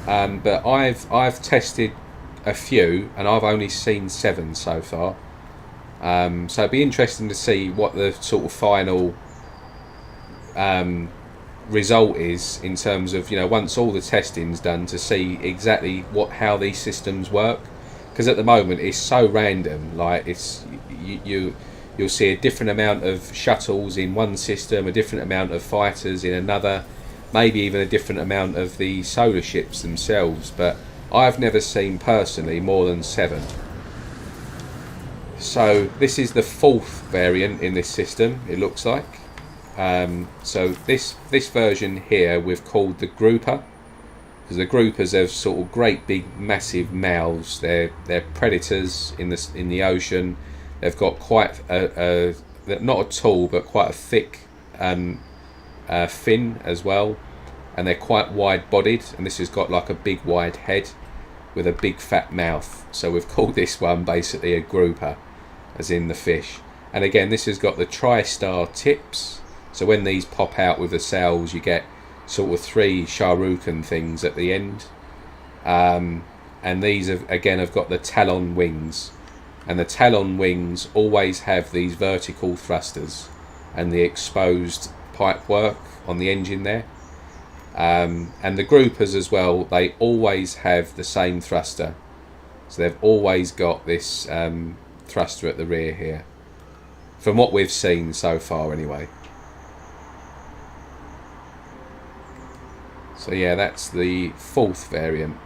But I've tested a few, and I've only seen 7 so far. So it'd be interesting to see what the sort of final result is in terms of, you know, once all the testing's done, to see exactly how these systems work, because at the moment it's so random. Like it's you'll see a different amount of shuttles in one system, a different amount of fighters in another, maybe even a different amount of the solar ships themselves, but I've never seen personally more than 7. So this is the 4th variant in this system, it looks like. So this version here we've called the grouper, because the groupers have sort of great big massive mouths. They're predators in the ocean. They've got quite not a tall but quite a thick fin as well, and they're quite wide bodied, and this has got like a big wide head with a big fat mouth. So we've called this one basically a grouper, as in the fish. And again, this has got the tri-star tips. So when these pop out with the sails, you get sort of 3 Shahrukhan things at the end. And these have got the Talon Wings. And the Talon Wings always have these vertical thrusters and the exposed pipework on the engine there. And the groupers as well, they always have the same thruster. So they've always got this thruster at the rear here, from what we've seen so far anyway. So yeah, that's the 4th variant.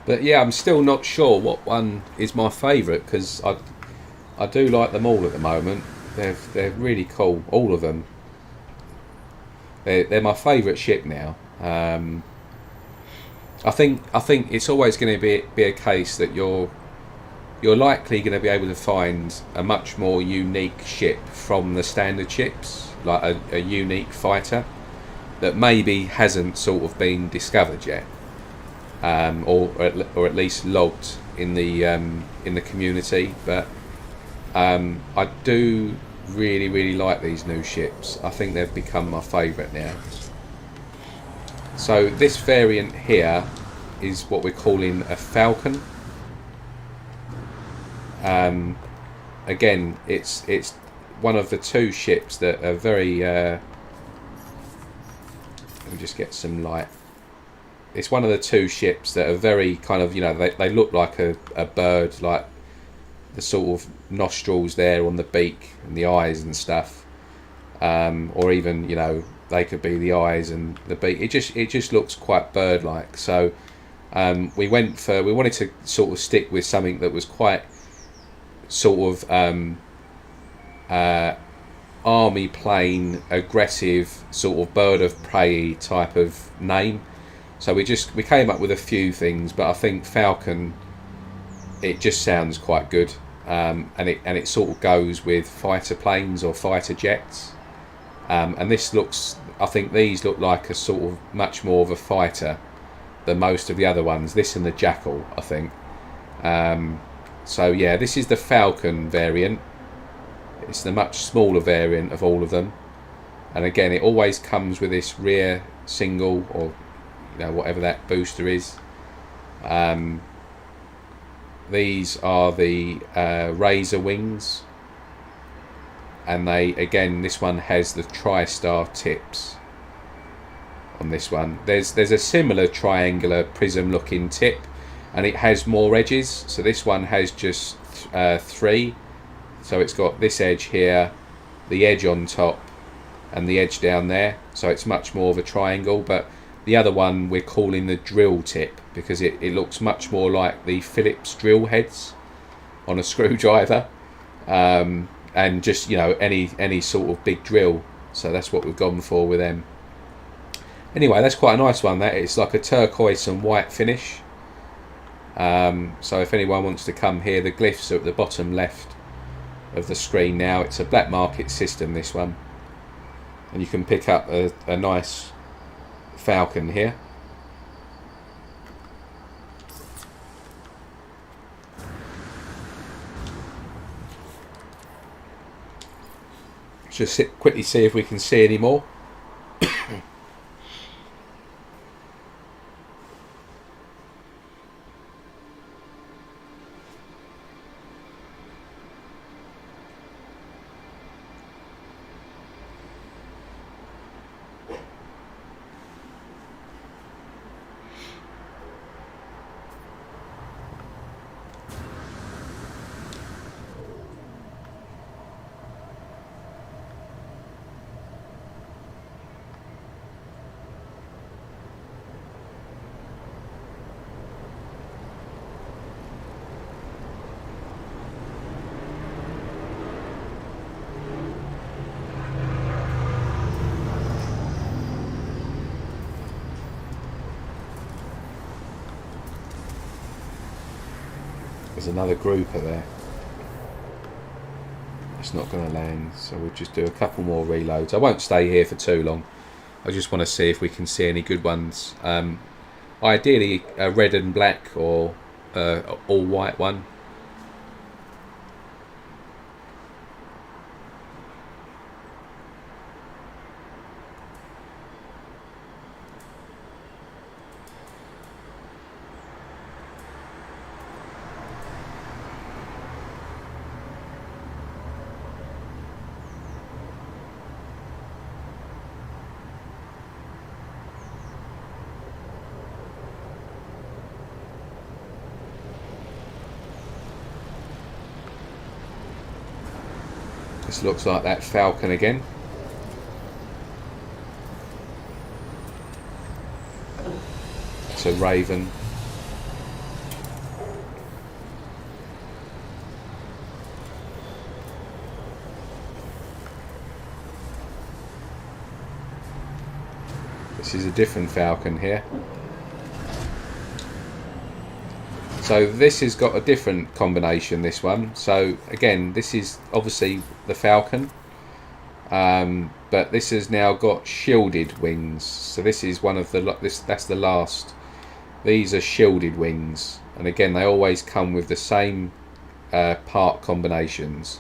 But yeah, I'm still not sure what one is my favourite, because I do like them all at the moment. They're really cool, all of them. They're my favourite ship now. I think it's always going to be a case that you're likely going to be able to find a much more unique ship from the standard ships, like a unique fighter that maybe hasn't sort of been discovered yet. Or at least logged in the community, but I do really like these new ships. I think they've become my favourite now. So this variant here is what we're calling a Falcon. Again, it's one of the 2 ships that are very. Let me just get some light. It's one of the 2 ships that are very kind of, you know, they look like a bird, like the sort of nostrils there on the beak and the eyes and stuff, or even, you know, they could be the eyes and the beak. It just looks quite bird-like. So we wanted to sort of stick with something that was quite sort of army plane aggressive, sort of bird of prey type of name. So we came up with a few things, but I think Falcon, it just sounds quite good, and it sort of goes with fighter planes or fighter jets, and I think these look like a sort of much more of a fighter than most of the other ones. This and the Jackal, I think. So yeah, this is the Falcon variant. It's the much smaller variant of all of them, and again, it always comes with this rear single, or you know, whatever that booster is. These are the Razor Wings, and this one has the tri-star tips on this one. There's a similar triangular prism looking tip, and it has more edges. So this one has just 3. So it's got this edge here, the edge on top, and the edge down there. So it's much more of a triangle, but the other one we're calling the drill tip, because it looks much more like the Phillips drill heads on a screwdriver, and just, you know, any sort of big drill. So that's what we've gone for with them. Anyway, that's quite a nice one. That it's like a turquoise and white finish. So if anyone wants to come here, the glyphs are at the bottom left of the screen now. It's a black market system, this one, and you can pick up a nice Falcon here. Just quickly see if we can see any more. There's another grouper there. It's not going to land, so we'll just do a couple more reloads. I won't stay here for too long. I just want to see if we can see any good ones. Ideally a red and black or all white one. This looks like that Falcon again. It's a Raven. This is a different Falcon here. So this has got a different combination, this one. So again, this is obviously the Falcon, but this has now got shielded wings. So this is one of the that's the last. These are shielded wings, and again they always come with the same part combinations.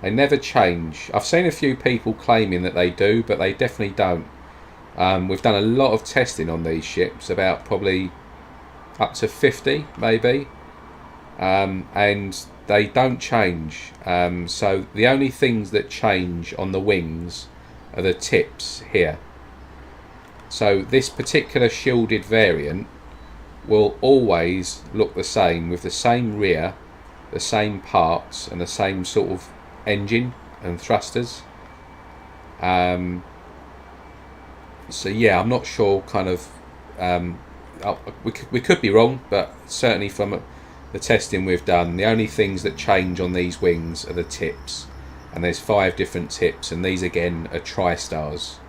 They never change. I've seen a few people claiming that they do, but they definitely don't. We've done a lot of testing on these ships, about probably up to 50 maybe, and they don't change. So the only things that change on the wings are the tips here. So this particular shielded variant will always look the same, with the same rear, the same parts, and the same sort of engine and thrusters. So yeah, I'm not sure kind of we could be wrong, but certainly from the testing we've done, the only things that change on these wings are the tips, and there's 5 different tips, and these again are tri-stars.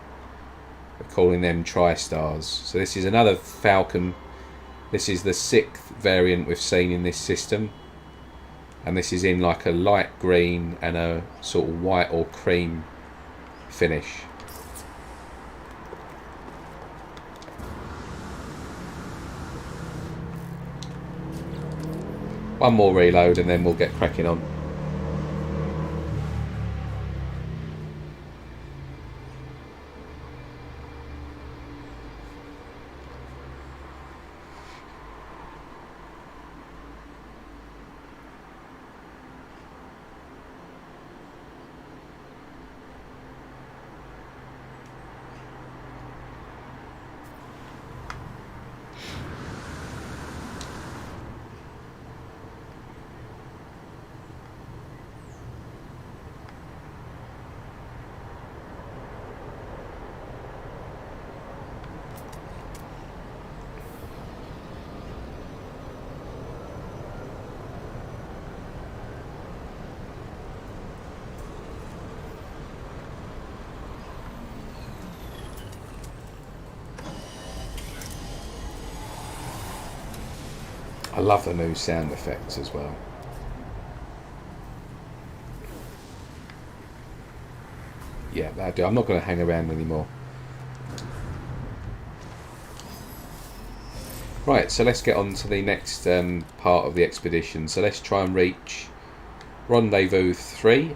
We're calling them tri-stars. So this is another Falcon. This is the 6th variant we've seen in this system, and this is in like a light green and a sort of white or cream finish. One more reload and then we'll get cracking on. I love the new sound effects as well. Yeah, that'll do. I'm not going to hang around anymore. Right, so let's get on to the next part of the expedition. So let's try and reach Rendezvous 3.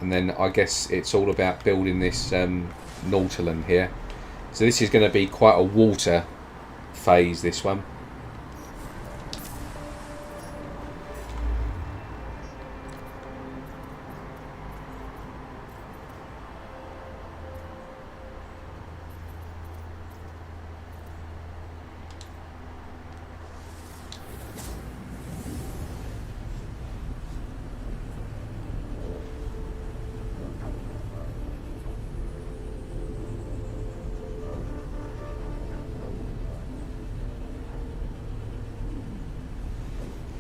And then I guess it's all about building this Nautilon here. So this is going to be quite a water phase, this one.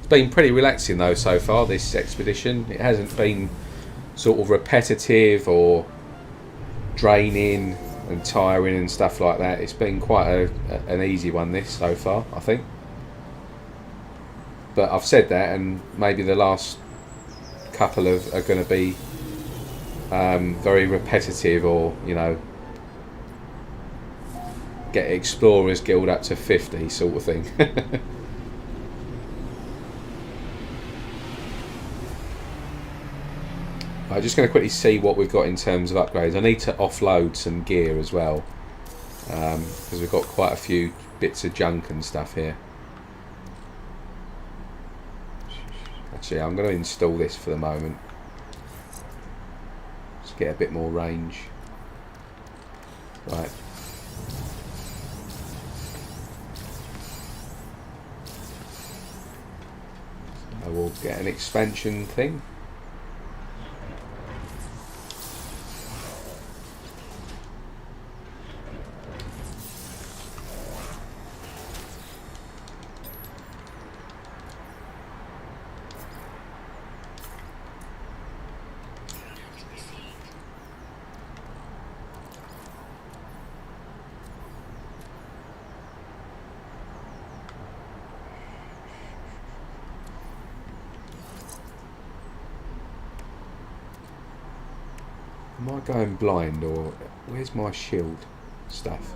Been pretty relaxing though so far, this expedition. It hasn't been sort of repetitive or draining and tiring and stuff like that. It's been quite an easy one, this, so far, I think. But I've said that, and maybe the last couple are going to be very repetitive, or, you know, get Explorers Guild up to 50 sort of thing. I'm just going to quickly see what we've got in terms of upgrades. I need to offload some gear as well, because we've got quite a few bits of junk and stuff here. Actually, I'm going to install this for the moment. Just get a bit more range. Right. I will get an expansion thing. Am I going blind, or where's my shield stuff?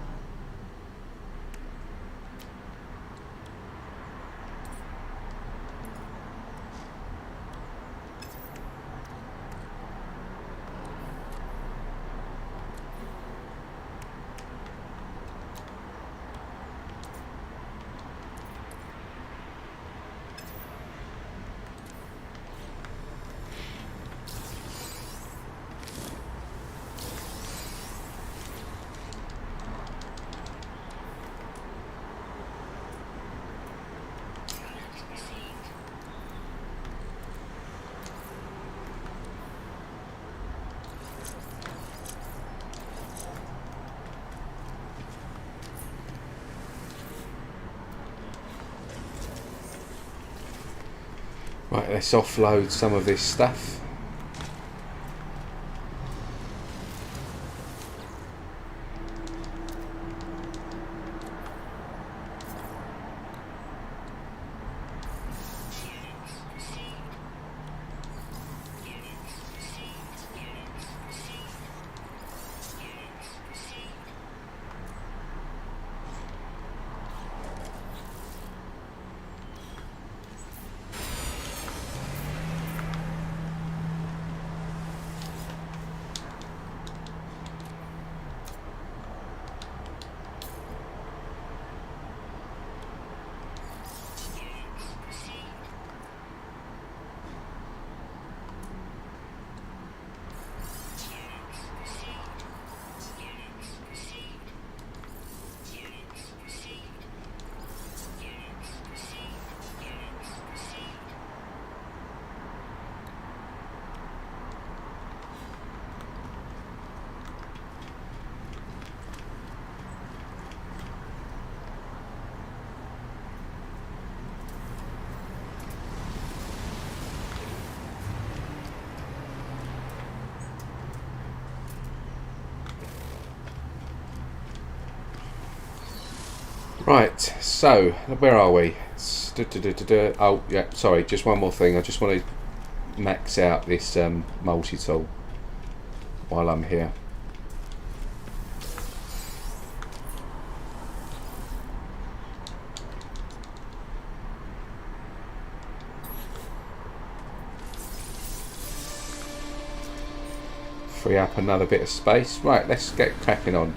Right, let's offload some of this stuff. Right, so where are we? Oh yeah, sorry, just one more thing. I just want to max out this multi-tool. while I'm here. Free up another bit of space. Right, let's get cracking on.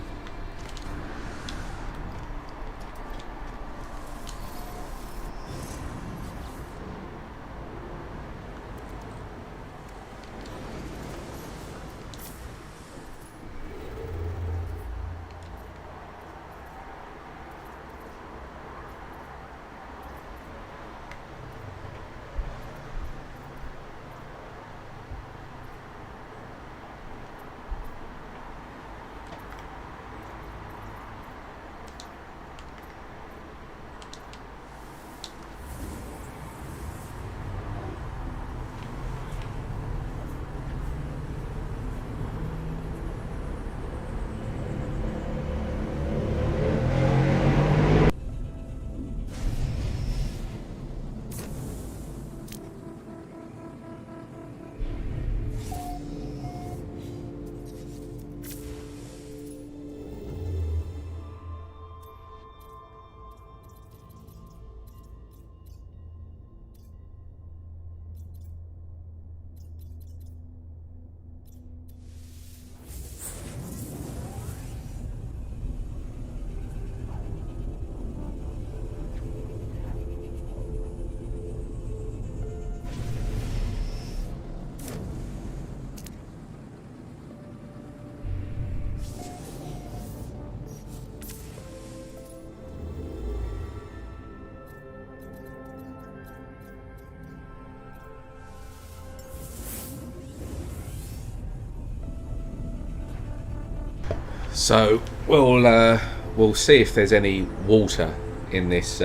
So we'll see if there's any water in this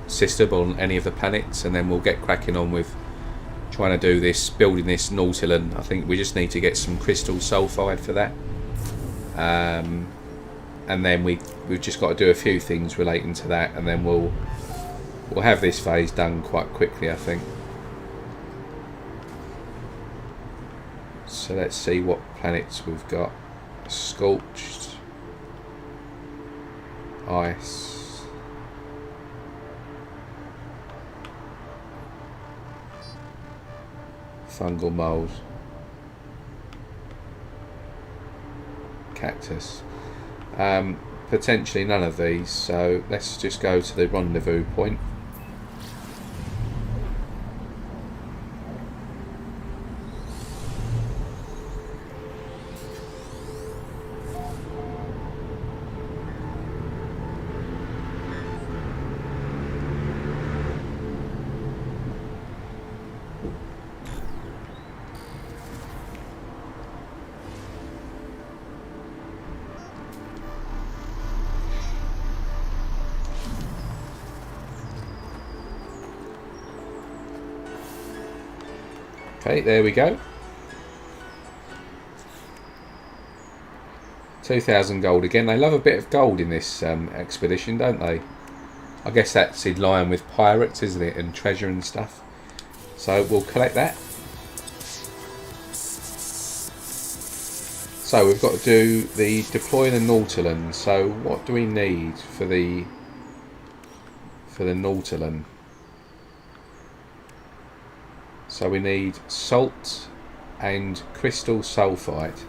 system on any of the planets, and then we'll get cracking on with trying to do this, building this Nautilon. I think we just need to get some crystal sulfide for that, and then we've just got to do a few things relating to that, and then we'll have this phase done quite quickly, I think. So let's see what planets we've got. Scorched, ice, fungal mold, cactus. Potentially none of these, so let's just go to the rendezvous point. Okay, there we go. 2,000 gold again. They love a bit of gold in this expedition, don't they? I guess that's in line with pirates, isn't it? And treasure and stuff. So we'll collect that. So we've got to do the deploy the Nautilon. So what do we need for the Nautilon? So we need salt and crystal sulfide.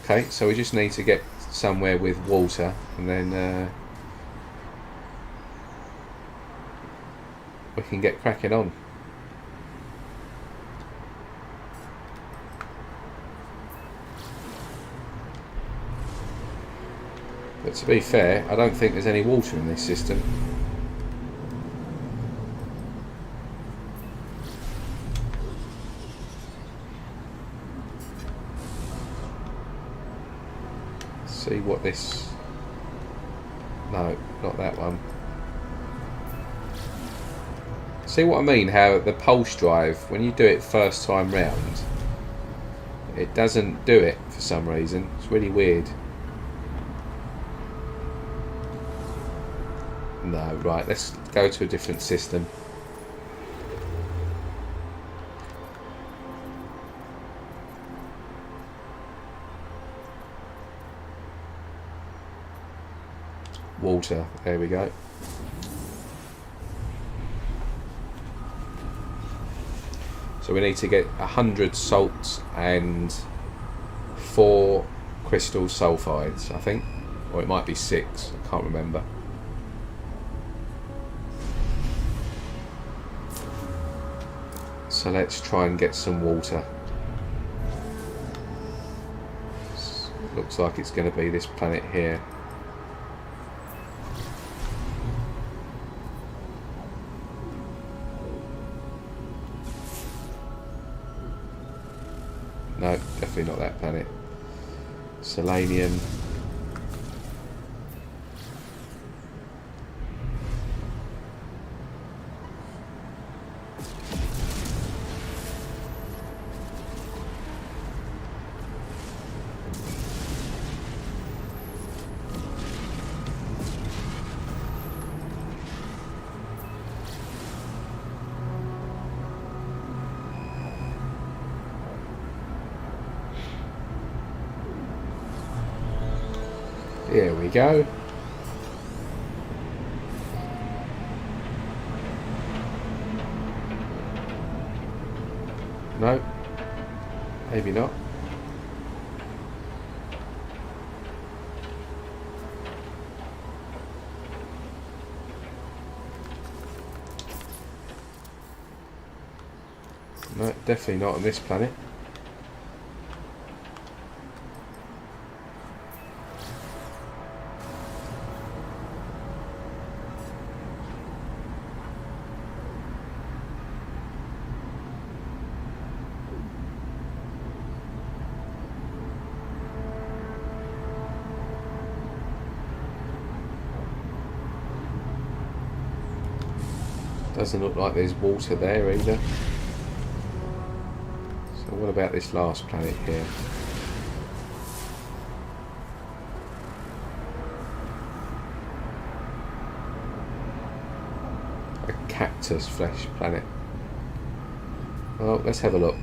Okay, so we just need to get somewhere with water, and then we can get cracking on. But to be fair, I don't think there's any water in this system. See what this... No, not that one. See what I mean? How the pulse drive, when you do it first time round, it doesn't do it for some reason. It's really weird. No, right, let's go to a different system. water. There we go. So we need to get 100 salts and 4 crystal sulfides, I think. Or it might be 6, I can't remember. So let's try and get some water. Looks like it's going to be this planet here. No, definitely not that planet. Selenium. Here we go. No, maybe not. No, definitely not on this planet. Doesn't look like there's water there either. So what about this last planet here? A cactus flesh planet. Well, let's have a look.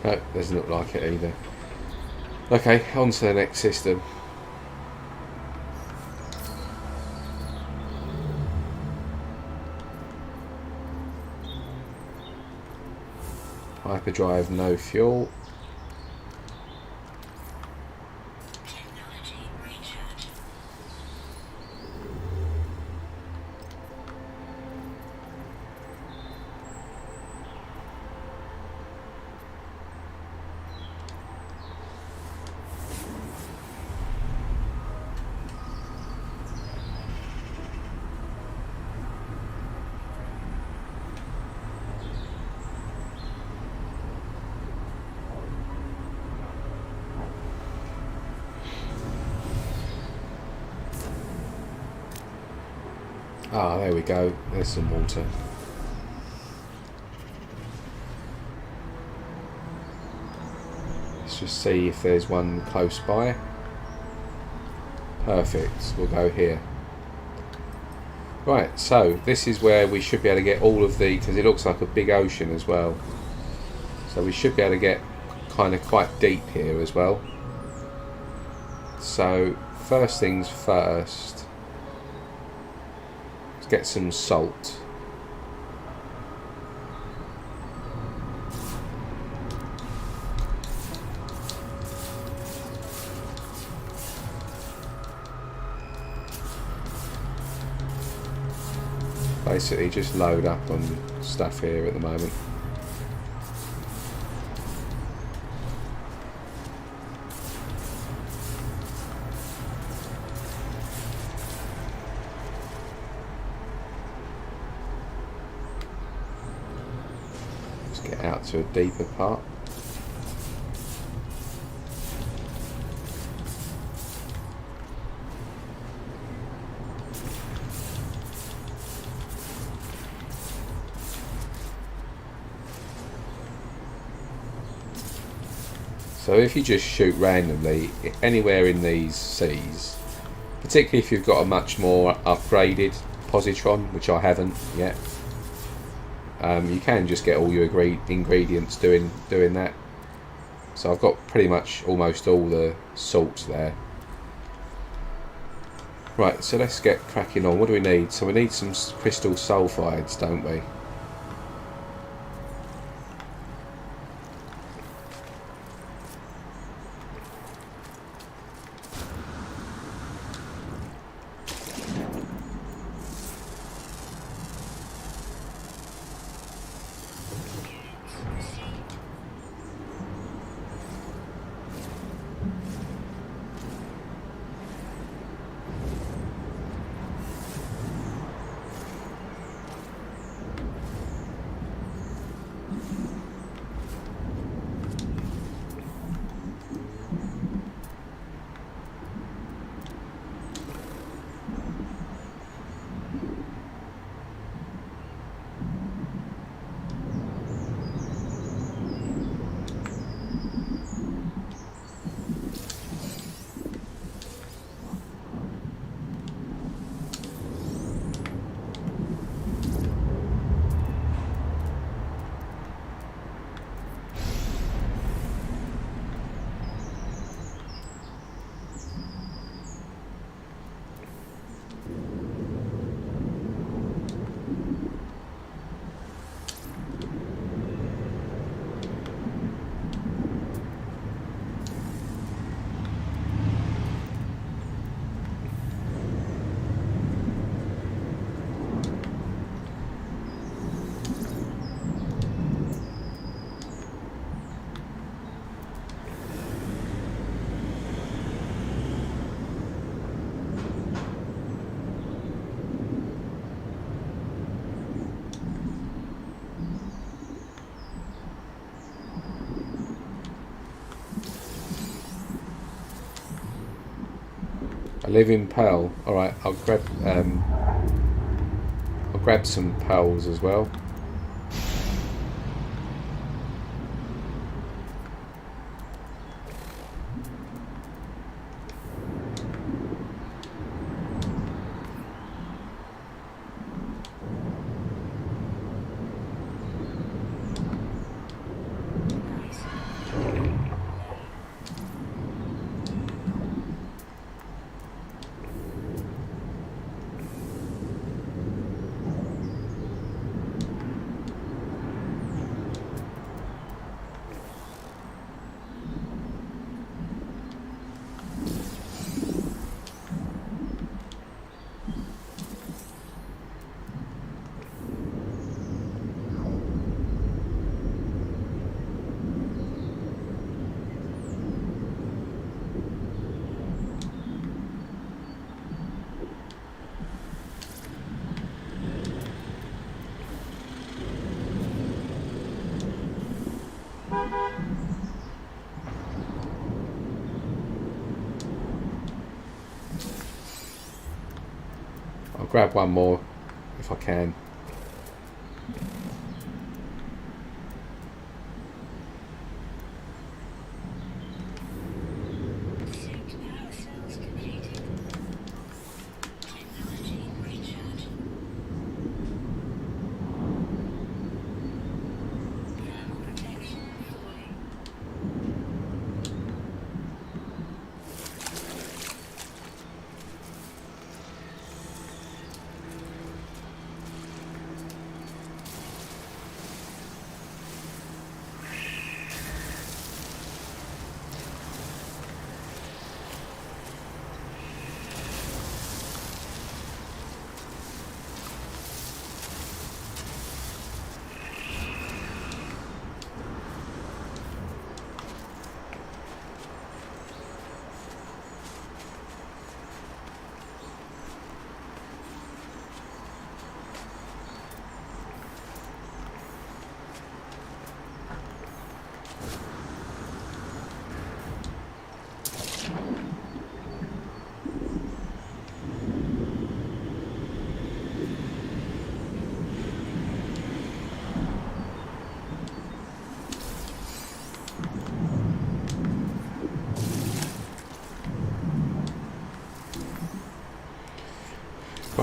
No, doesn't look like it either. Okay, on to the next system. Hyperdrive, no fuel. Ah, there we go. There's some water. Let's just see if there's one close by. Perfect. We'll go here. Right, so this is where we should be able to get all of the, because it looks like a big ocean as well. So we should be able to get kind of quite deep here as well. So first things first. Get some salt. Basically just load up on stuff here at the moment. Let's get out to a deeper part. So if you just shoot randomly anywhere in these seas, particularly if you've got a much more upgraded positron, which I haven't yet, you can just get all your ingredients doing that. So I've got pretty much almost all the salts there. Right, so let's get cracking on. What do we need? So we need some crystal sulfides, don't we? A living pearl. Alright, I'll grab some pearls as well. I'll grab one more if I can.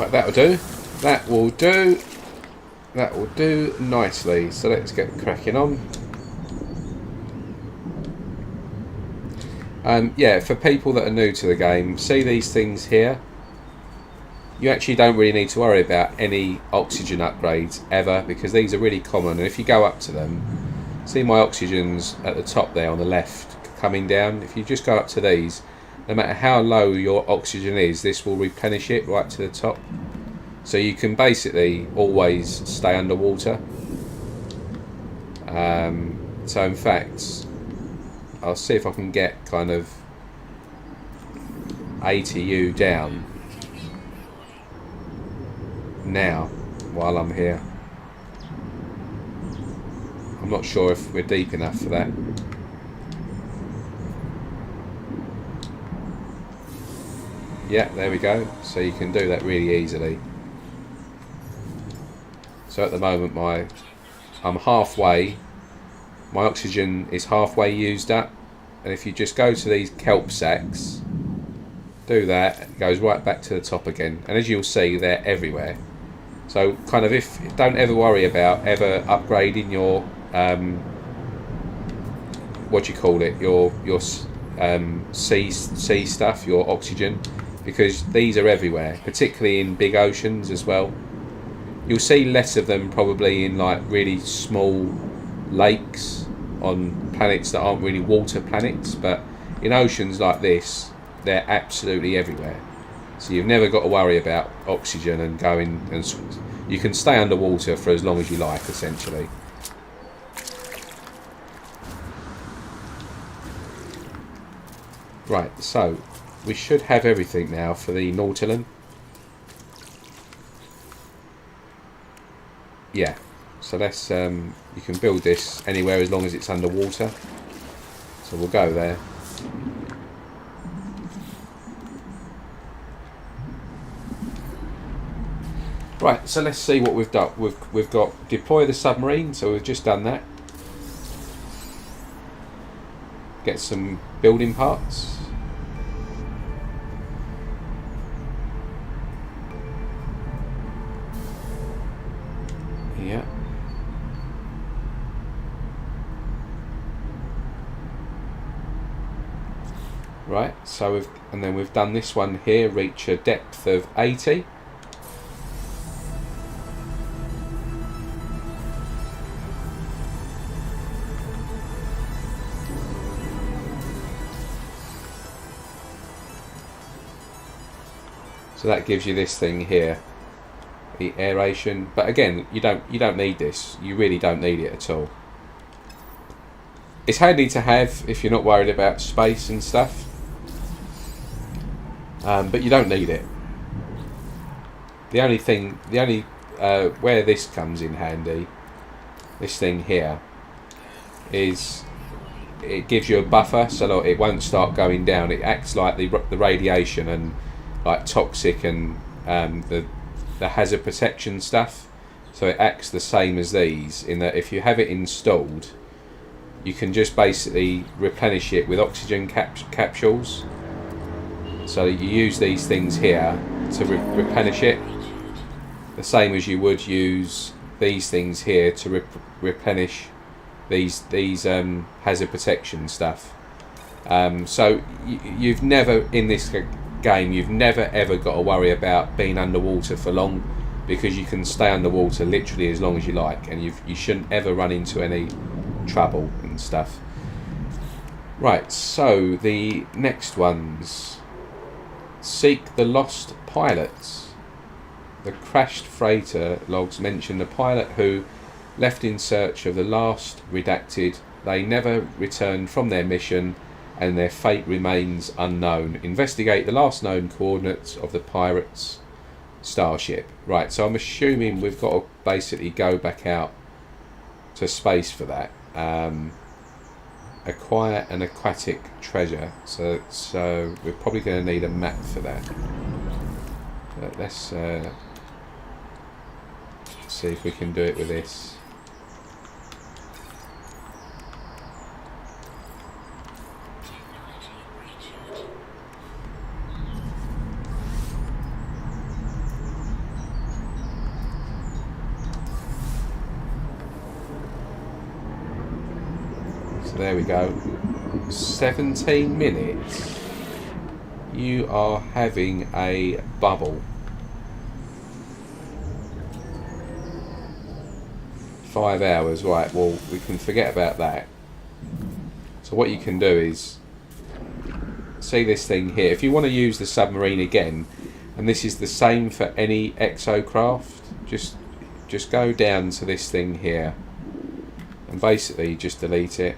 Right, that'll do. That will do. That will do nicely. So let's get cracking on. Yeah, for people that are new to the game, see these things here? You actually don't really need to worry about any oxygen upgrades ever, because these are really common. And if you go up to them, see my oxygens at the top there on the left coming down. If you just go up to these, no matter how low your oxygen is, this will replenish it right to the top. So you can basically always stay underwater. So in fact, I'll see if I can get kind of ATU down now while I'm here. I'm not sure if we're deep enough for that. Yeah, there we go. So you can do that really easily. So at the moment I'm halfway. My oxygen is halfway used up, and if you just go to these kelp sacks, do that, it goes right back to the top again. And as you'll see, they're everywhere. So kind of don't ever worry about ever upgrading your what do you call it, your sea stuff, your oxygen, because these are everywhere, particularly in big oceans as well. You'll see less of them probably in like really small lakes on planets that aren't really water planets, but in oceans like this, they're absolutely everywhere. So you've never got to worry about oxygen and going, and you can stay underwater for as long as you like, essentially. Right, so we should have everything now for the Nautilus. Yeah, so let's you can build this anywhere as long as it's underwater. So we'll go there. Right, so let's see what we've done. We've got deploy the submarine, so we've just done that. Get some building parts. Yeah. Right, so we've done this one here, reach a depth of 80. So that gives you this thing here, the aeration. But again, you don't need this. You really don't need it at all. It's handy to have if you're not worried about space and stuff. But you don't need it. The only where this comes in handy, this thing here, is it gives you a buffer so that it won't start going down. It acts like the radiation and like toxic and the hazard protection stuff. So it acts the same as these, in that if you have it installed, you can just basically replenish it with oxygen capsules. So you use these things here to replenish it, the same as you would use these things here to replenish these hazard protection stuff. So you've never, in this game, you've never ever got to worry about being underwater for long, because you can stay underwater literally as long as you like, and you shouldn't ever run into any trouble and stuff. Right, so the next ones. Seek the lost pilots. The crashed freighter logs mention the pilot who left in search of the last redacted. They never returned from their mission and their fate remains unknown. Investigate the last known coordinates of the pirates' starship. Right, so I'm assuming we've got to basically go back out to space for that. Acquire an aquatic treasure. So we're probably going to need a map for that. But let's see if we can do it with this. So there we go. 17 minutes. You are having a bubble. 5 hours, right, well, we can forget about that. So what you can do is, see this thing here, if you want to use the submarine again, and this is the same for any exocraft, just go down to this thing here, and basically just delete it.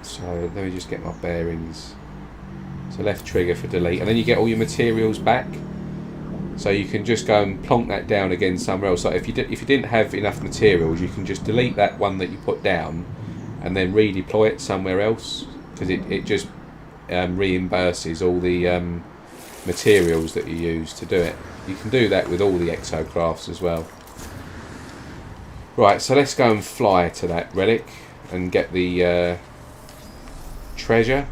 So let me just get my bearings. So left trigger for delete, and then you get all your materials back. So you can just go and plonk that down again somewhere else. So if you didn't have enough materials, you can just delete that one that you put down, and then redeploy it somewhere else, because it just reimburses all the materials that you use to do it. You can do that with all the exocrafts as well. Right, so let's go and fly to that relic and get the treasure.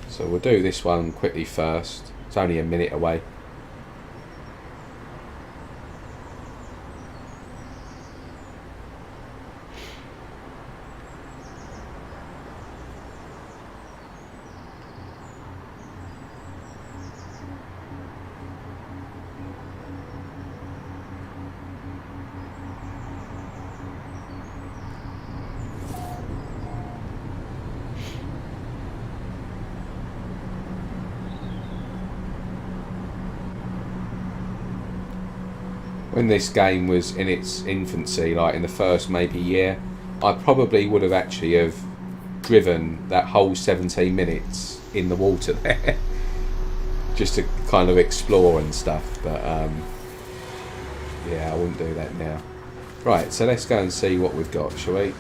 So we'll do this one quickly first. It's only a minute away. When this game was in its infancy, like in the first maybe year, I probably would have actually have driven that whole 17 minutes in the water there just to kind of explore and stuff, but yeah, I wouldn't do that now. Right, so let's go and see what we've got, shall we?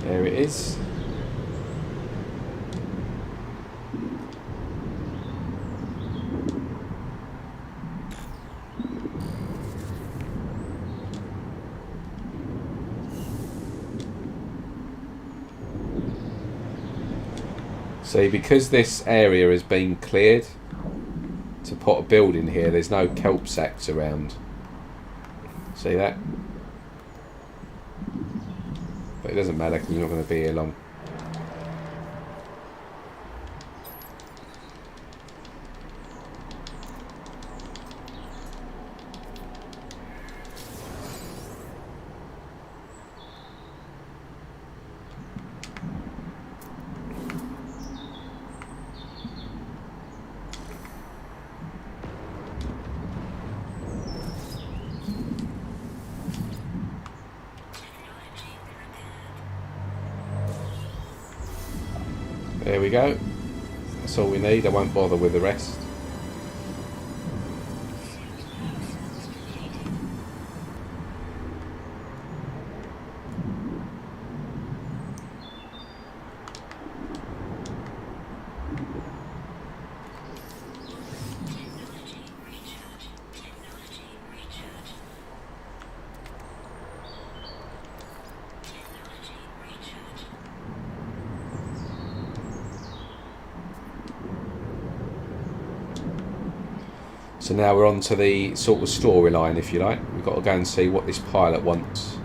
There it is. See, because this area has been cleared to put a building here, there's no kelp sacks around. See that? But it doesn't matter because you're not going to be here long. There we go. That's all we need. I won't bother with the rest. So now we're on to the sort of storyline, if you like. We've got to go and see what this pilot wants.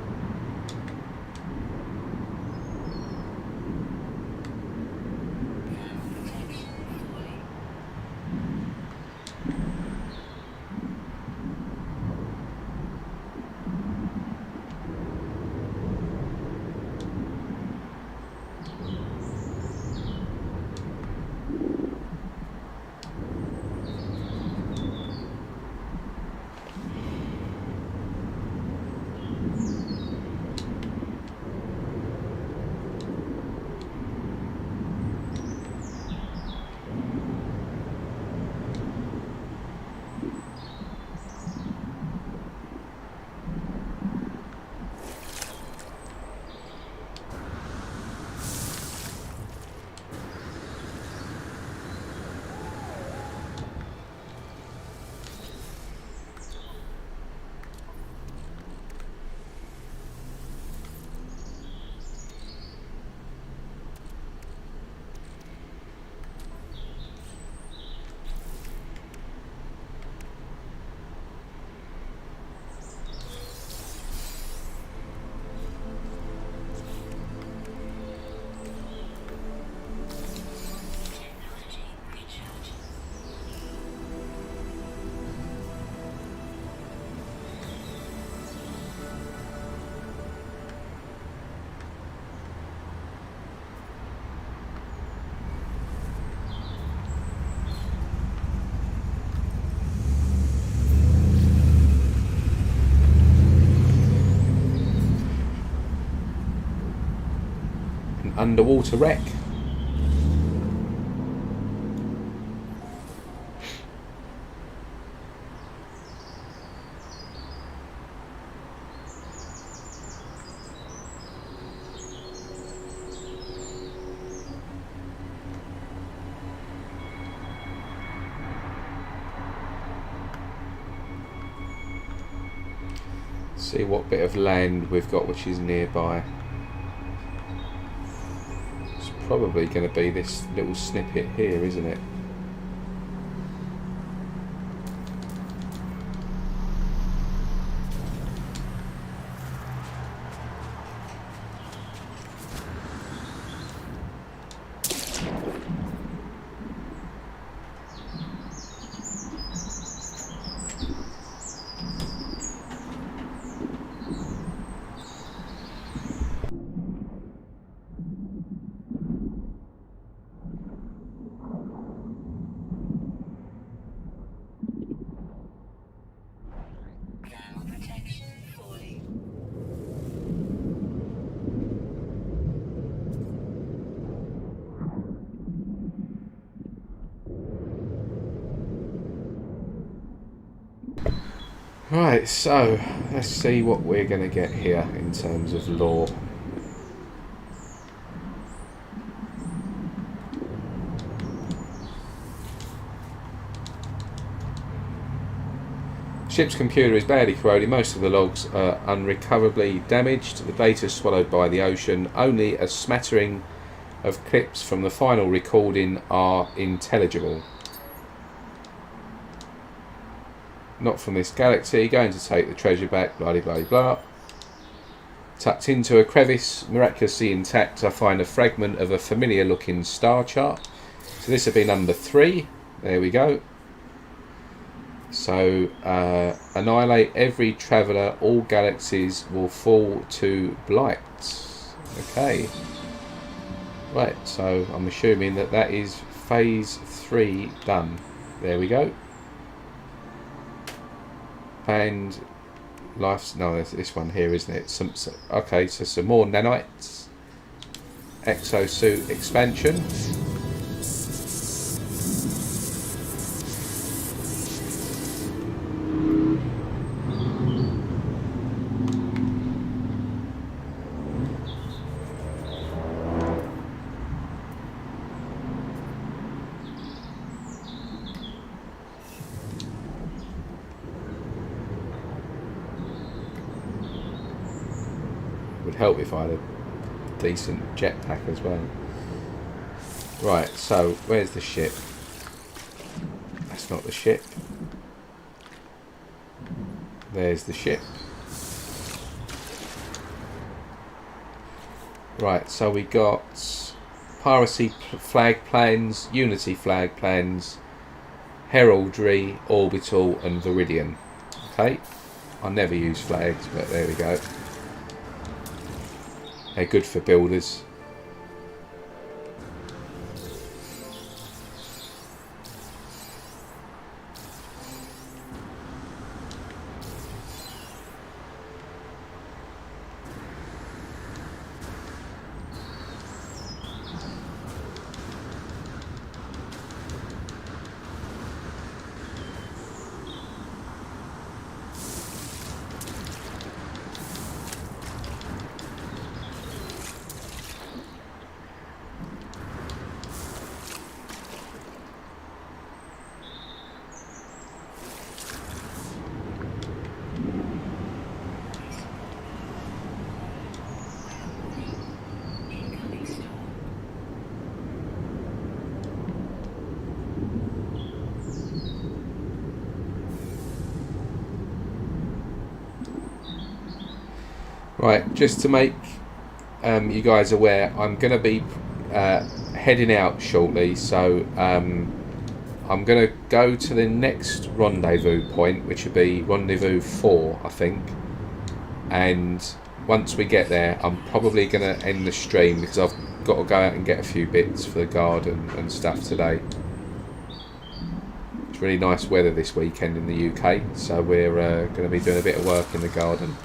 underwater wreck. See what bit of land we've got which is nearby. It's probably going to be this little snippet here, isn't it? Right, so let's see what we're going to get here in terms of lore. Ship's computer is badly corroded. Most of the logs are unrecoverably damaged. The data swallowed by the ocean. Only a smattering of clips from the final recording are intelligible. Not from this galaxy. Going to take the treasure back. Blah blah blah. Tucked into a crevice, miraculously intact, I find a fragment of a familiar looking star chart. So this would be number 3. There we go. So annihilate every traveller. All galaxies will fall to blight. Okay. Right. So I'm assuming that that is phase 3 done. There we go. And life's no, there's this one here, isn't it? Okay, so some more nanites. Exosuit expansion. Would help if I had a decent jetpack as well. Right, so where's the ship? That's not the ship. There's the ship. Right, so we got piracy flag plans, unity flag plans, heraldry, orbital and viridian. Okay, I never use flags, but there we go. They're good for builders. Right, just to make you guys aware, I'm going to be heading out shortly, so I'm going to go to the next rendezvous point, which will be rendezvous 4, I think. And once we get there, I'm probably going to end the stream because I've got to go out and get a few bits for the garden and stuff today. It's really nice weather this weekend in the UK, so we're going to be doing a bit of work in the garden.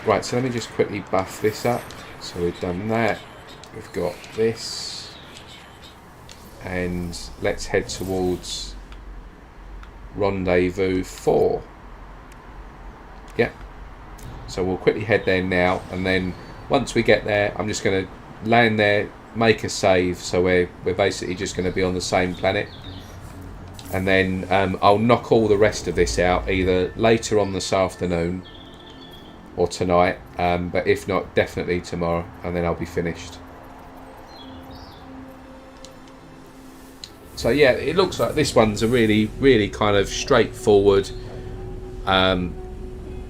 Right, so let me just quickly buff this up. So we've done that. We've got this, and let's head towards Rendezvous 4. Yep. So we'll quickly head there now, and then once we get there, I'm just going to land there, make a save, so we're basically just going to be on the same planet, and then I'll knock all the rest of this out either later on this afternoon or tonight, but if not, definitely tomorrow, and then I'll be finished. So yeah, it looks like this one's a really kind of straightforward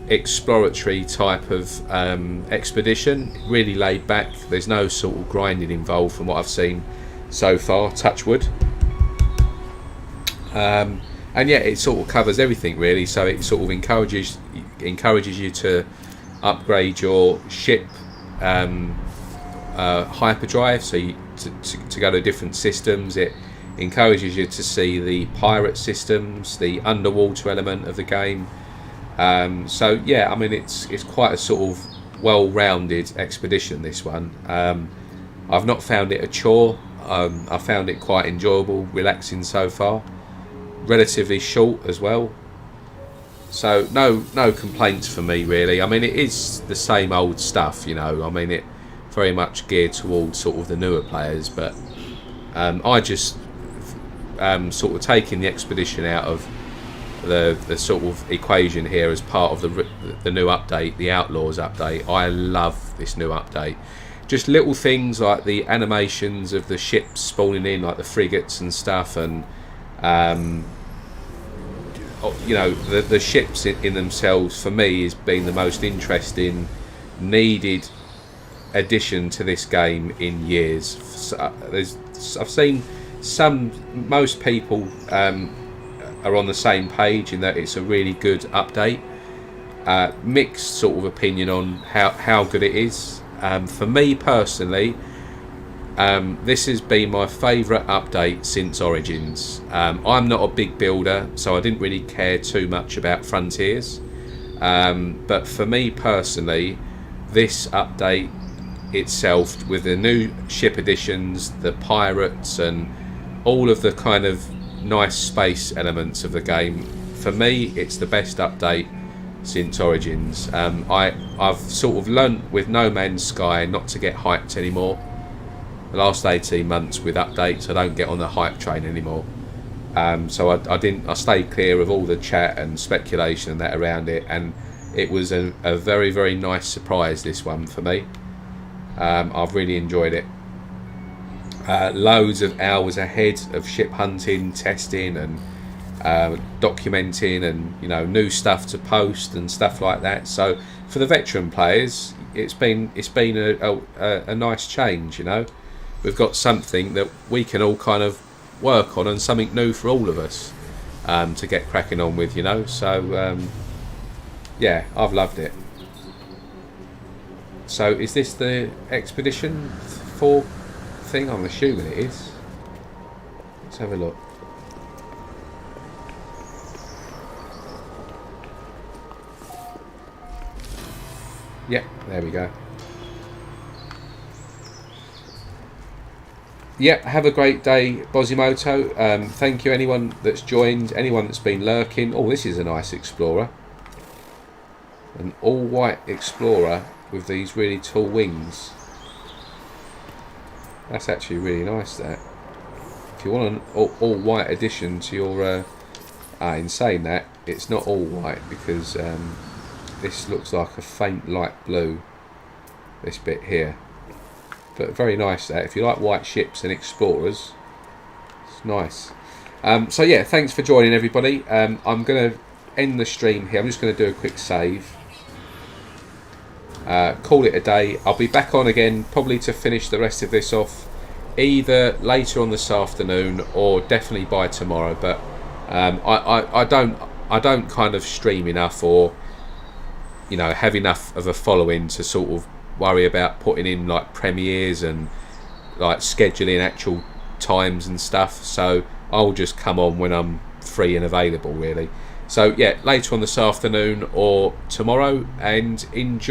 exploratory type of expedition, really laid back. There's no sort of grinding involved from what I've seen so far, touch wood. And yeah, it sort of covers everything really, so it sort of encourages you to upgrade your ship hyperdrive, so to go to different systems. It encourages you to see the pirate systems, the underwater element of the game. So yeah, I mean it's quite a sort of well-rounded expedition, this one. I've not found it a chore. I found it quite enjoyable, relaxing so far. Relatively short as well. So no complaints for me really. I mean it is the same old stuff, you know. I mean it very much geared towards sort of the newer players, but I just sort of taking the expedition out of the sort of equation here as part of the new update, the Outlaws update. I love this new update. Just little things like the animations of the ships spawning in, like the frigates and stuff, and you know, the ships in themselves for me has been the most interesting, needed addition to this game in years. So, I've seen most people are on the same page in that it's a really good update. Mixed sort of opinion on how good it is. For me personally, this has been my favourite update since Origins. I'm not a big builder, so I didn't really care too much about Frontiers, but for me personally, this update itself, with the new ship additions, the pirates, and all of the kind of nice space elements of the game, for me it's the best update since Origins. I've sort of learnt with No Man's Sky not to get hyped anymore. The last 18 months with updates, I don't get on the hype train anymore. So I stayed clear of all the chat and speculation and that around it, and it was a very nice surprise, this one, for me. I've really enjoyed it. Loads of hours ahead of ship hunting, testing, and documenting, and you know, new stuff to post and stuff like that. So for the veteran players, it's been a nice change. You know, we've got something that we can all kind of work on, and something new for all of us to get cracking on with. You know, so yeah, I've loved it. So is this the Expedition 4 thing? I'm assuming it is. Let's have a look. Yep, there we go. Yep, have a great day, Bozimoto. Thank you anyone that's joined, anyone that's been lurking. Oh, this is a nice Explorer. An all-white Explorer with these really tall wings. That's actually really nice, that. If you want an all-white addition to your... in saying that, it's not all-white, because this looks like a faint light blue, this bit here. But very nice, that. If you like white ships and explorers, it's nice. So yeah, thanks for joining, everybody. I'm going to end the stream here. I'm just going to do a quick save. Call it a day. I'll be back on again probably to finish the rest of this off either later on this afternoon or definitely by tomorrow, but I don't kind of stream enough, or you know, have enough of a following to sort of worry about putting in like premieres and like scheduling actual times and stuff, so I'll just come on when I'm free and available really. So yeah, later on this afternoon or tomorrow, and enjoy.